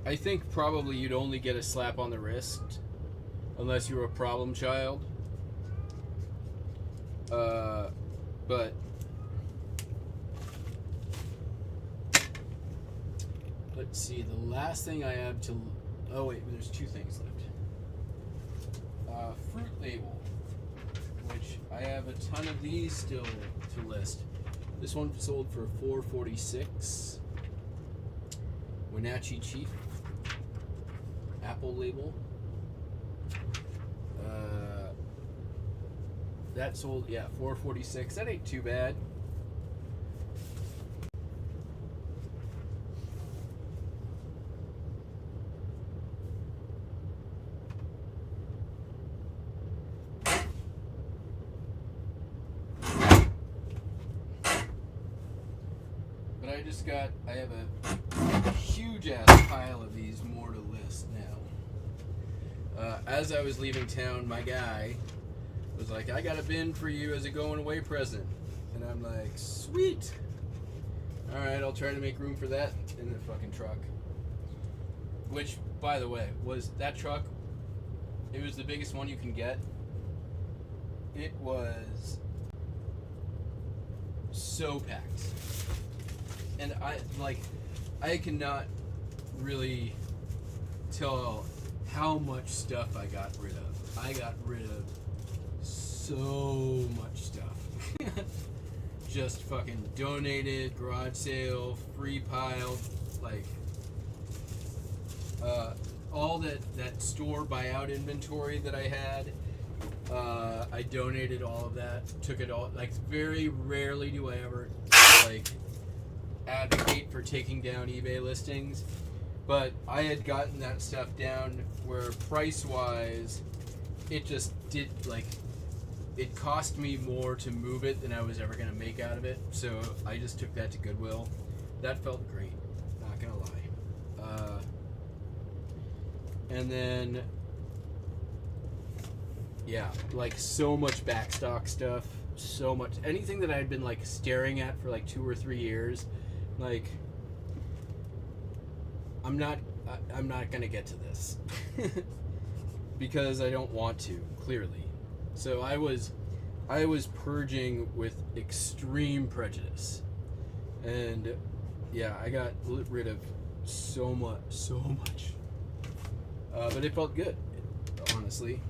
I think probably you'd only get a slap on the wrist unless you were a problem child. But let's see. The last thing I have to... Oh, wait. There's two things left. Fruit label, which I have a ton of these still to list. This one sold for $4.46. Wenatchee Chief. Apple label. That sold, yeah, $4.46. That ain't too bad. But I have a huge ass pile of these more to list now. As I was leaving town, my guy was like, I got a bin for you as a going away present. And I'm like, sweet. Alright, I'll try to make room for that in the fucking truck. Which, by the way, was that truck, it was the biggest one you can get. It was so packed. And I cannot really tell how much stuff I got rid of. I got rid of so much stuff. Just fucking donated, garage sale, free pile, like all that store buyout inventory that I had. I donated all of that, took it all. Like, very rarely do I ever like advocate for taking down eBay listings, but I had gotten that stuff down where price wise it just did, like, it cost me more to move it than I was ever going to make out of it, so I just took that to Goodwill. That felt great, not gonna lie. And then yeah, like, so much backstock stuff, so much, anything that I had been like staring at for like 2 or 3 years. Like, I'm not gonna get to this because I don't want to, clearly. So I was purging with extreme prejudice, and yeah, I got rid of so much. But it felt good, honestly.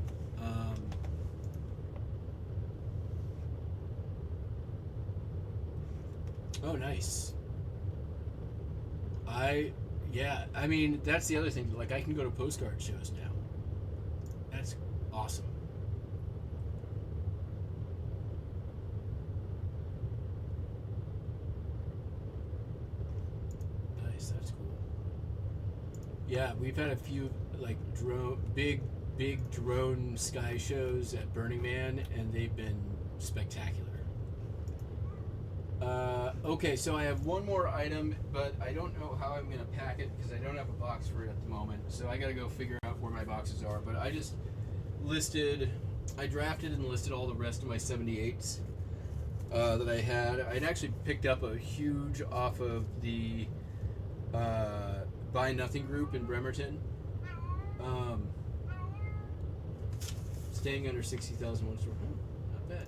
Oh, nice. I mean, that's the other thing. Like, I can go to postcard shows now. That's awesome. Nice, that's cool. Yeah, we've had a few, like, big drone sky shows at Burning Man, and they've been spectacular. Okay, so I have one more item, but I don't know how I'm going to pack it because I don't have a box for it at the moment. So I got to go figure out where my boxes are. But I just I drafted and listed all the rest of my 78s that I had. I'd actually picked up a huge off of the Buy Nothing group in Bremerton. Staying under 60,000 one store. Not bad.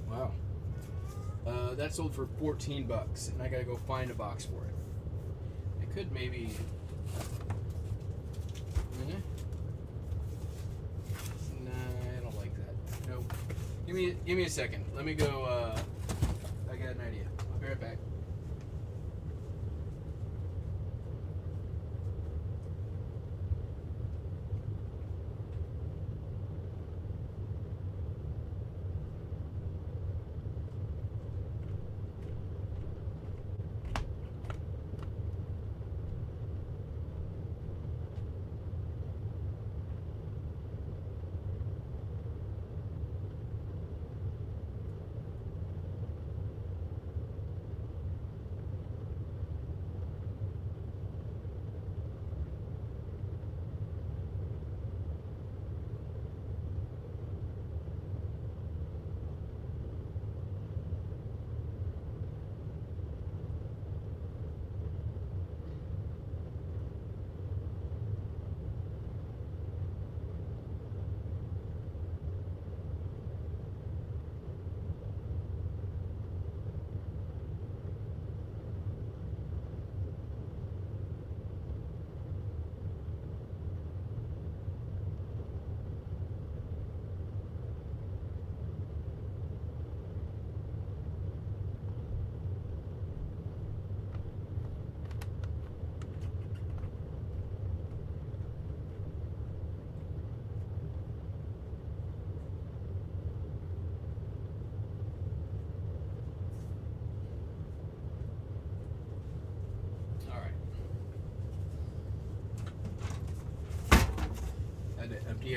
Wow. That sold for $14, and I gotta go find a box for it. I could maybe. Nah, I don't like that. Nope. Give me a second. Let me go. I got an idea. I'll be right back.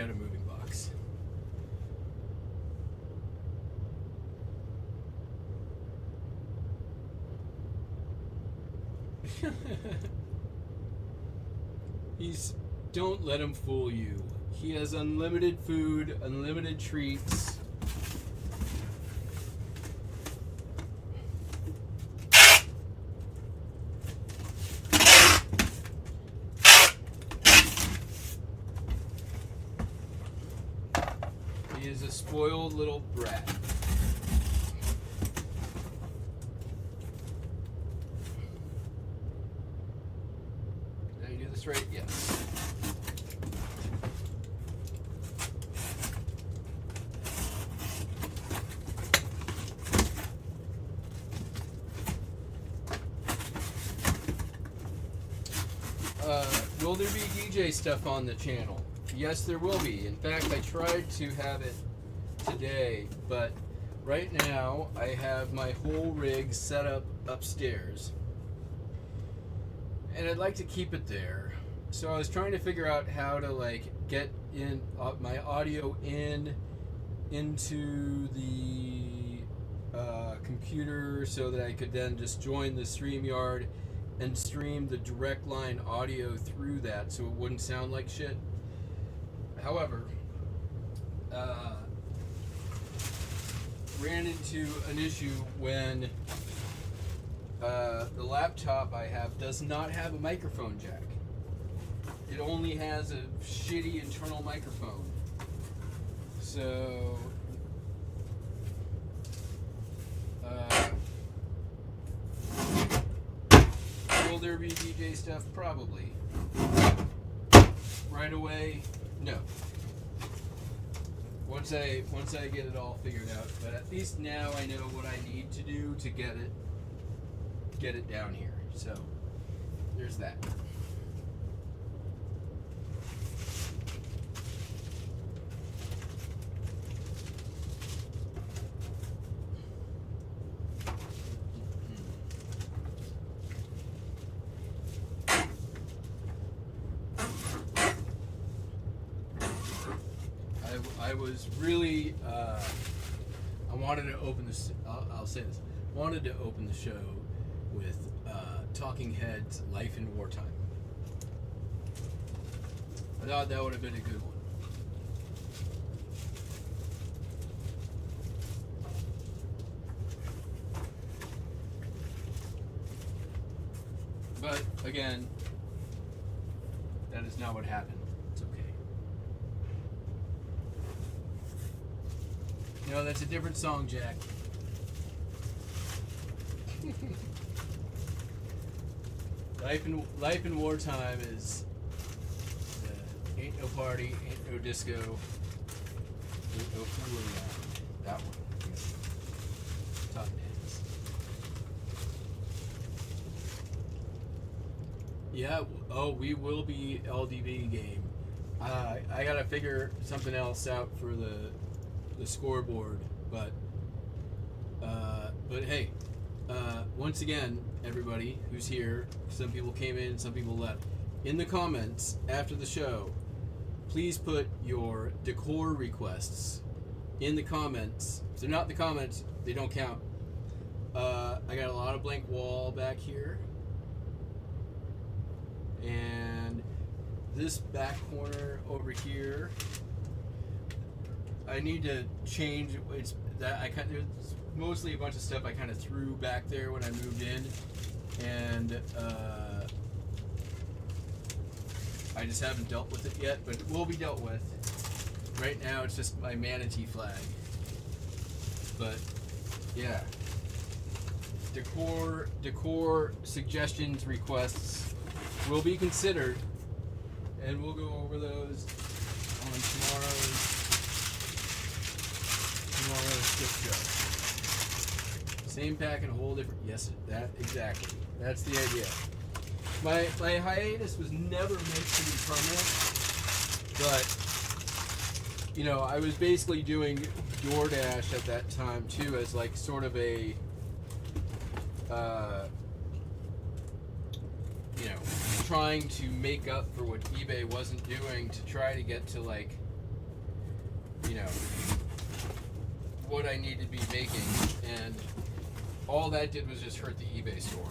out a moving box. Don't let him fool you. He has unlimited food, unlimited treats. He is a spoiled little brat. Did I do this right? Yes. Will there be DJ stuff on the channel? Yes, there will be. In fact, I tried to have it today, but right now I have my whole rig set up upstairs, and I'd like to keep it there. So I was trying to figure out how to like get in my audio into the computer so that I could then just join the StreamYard and stream the direct line audio through that so it wouldn't sound like shit. However, ran into an issue when the laptop I have does not have a microphone jack. It only has a shitty internal microphone. So will there be DJ stuff? Probably. Right away? No. Once I get it all figured out, but at least now I know what I need to do to get it down here. So there's that. I was really, I wanted to open this, I'll say this, wanted to open the show with Talking Heads' Life in Wartime. I thought that would have been a good one. But, again, that is not what happened. It's okay. No, that's a different song, Jack. Life in Wartime is ain't no party, ain't no disco, ain't no fooling around. That one. Talking Heads. Yeah. Oh, we will be LDB game. I gotta figure something else out for the scoreboard, but hey, once again, everybody who's here, some people came in, some people left. In the comments after the show, please put your decor requests in the comments. If they're not in the comments, they don't count. I got a lot of blank wall back here, and this back corner over here, I need to change. It's mostly a bunch of stuff I kind of threw back there when I moved in, and I just haven't dealt with it yet, but it will be dealt with. Right now it's just my manatee flag. But yeah, decor suggestions, requests will be considered, and we'll go over those on tomorrow's Shipshow. Same pack and a whole different. Yes, that exactly. That's the idea. My hiatus was never meant to be permanent, but you know, I was basically doing DoorDash at that time too, as like sort of a you know, trying to make up for what eBay wasn't doing, to try to get to like what I need to be making, and all that did was just hurt the eBay store.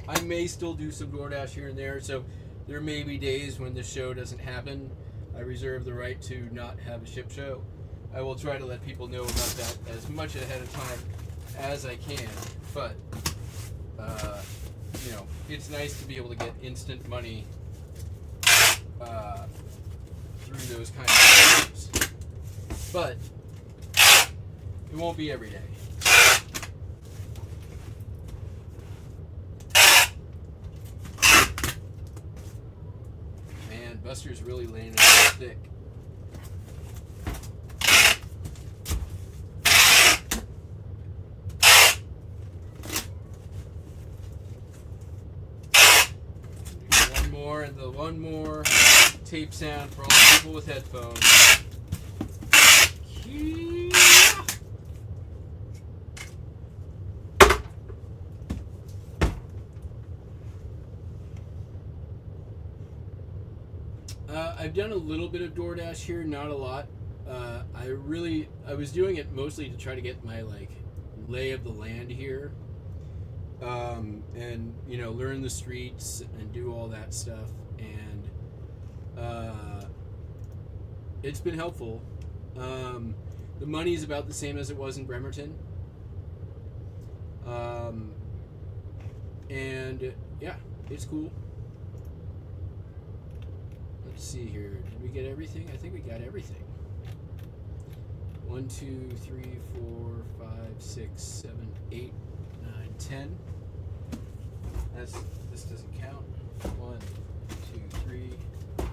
I may still do some DoorDash here and there, so there may be days when the show doesn't happen. I reserve the right to not have a ship show. I will try to let people know about that as much ahead of time as I can, but it's nice to be able to get instant money through those kinds of shows. But it won't be every day. Man, Buster's really laying it on thick. One more, and the one more tape sound for all the people with headphones. I've done a little bit of DoorDash here, not a lot. I was doing it mostly to try to get my lay of the land here, and learn the streets and do all that stuff, and it's been helpful. The money's about the same as it was in Bremerton, and yeah, it's cool. Let's see here. Did we get everything? I think we got everything. 1, 2, 3, 4, 5, 6, 7, 8, 9, 10. This doesn't count. 1, 2, 3, 4,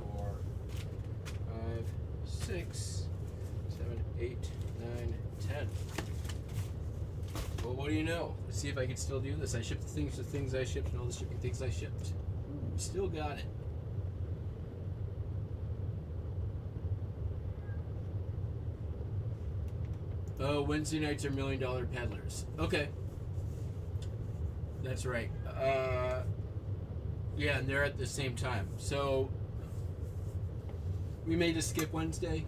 5, 6, 7, 8, 9, 10. Well, what do you know? Let's see if I can still do this. I shipped the things I shipped, and all the shipping things I shipped. Ooh, still got it. Oh, Wednesday nights are $1 Million Peddlers. Okay. That's right. Yeah, and they're at the same time. So, we may just skip Wednesday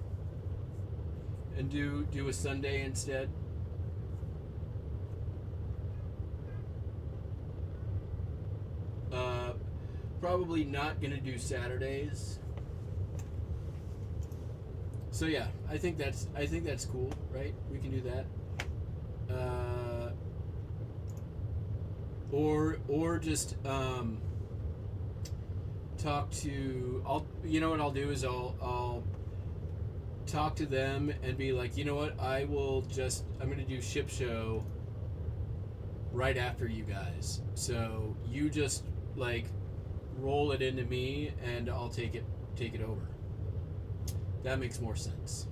and do a Sunday instead. Probably not going to do Saturdays. So yeah, I think that's cool, right? We can do that. Or just talk to. You know what I'll do is I'll talk to them and be like, you know what? I'm gonna do Shipshow right after you guys. So you just roll it into me, and I'll take it over. That makes more sense.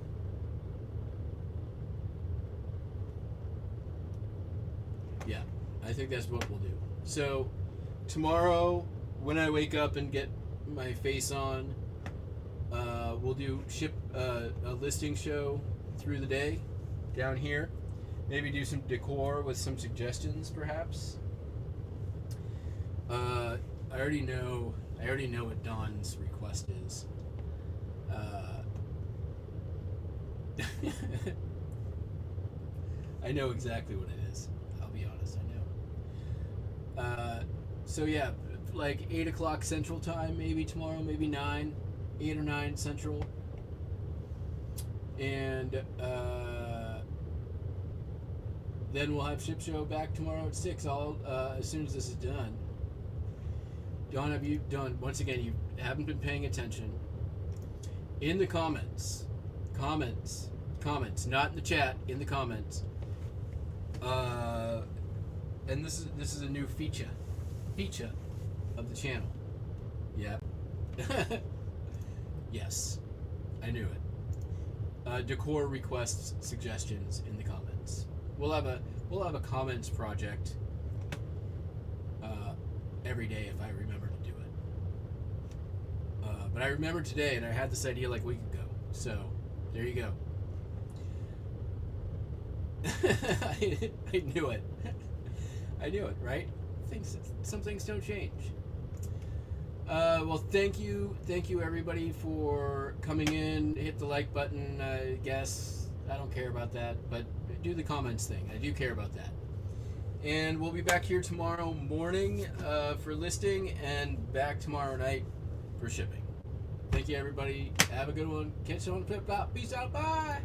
Yeah, I think that's what we'll do. So, tomorrow, when I wake up and get my face on, we'll do a listing show through the day down here. Maybe do some decor with some suggestions, perhaps. I already know what Dawn's request is. I know exactly what it is. I'll be honest, I know. So yeah, 8 o'clock Central Time, maybe tomorrow, maybe 9, 8 or 9 Central. And then we'll have Shipshow back tomorrow at 6. As soon as this is done. Dawn, have you done? Once again, you haven't been paying attention. In the comments, not in the chat. In the comments. And this is a new feature of the channel. Yep. Yes, I knew it. Decor requests, suggestions in the comments. We'll have a comments project every day if I remember to do it. But I remembered today, and I had this idea like a week ago. So there you go. I knew it. I knew it, right? Some things don't change. Well, thank you everybody for coming in. Hit the like button. I guess I don't care about that, but do the comments thing. I do care about that. And we'll be back here tomorrow morning for listing, and back tomorrow night for shipping. Thank you, everybody. Have a good one. Catch you on the flip flop. Peace out. Bye.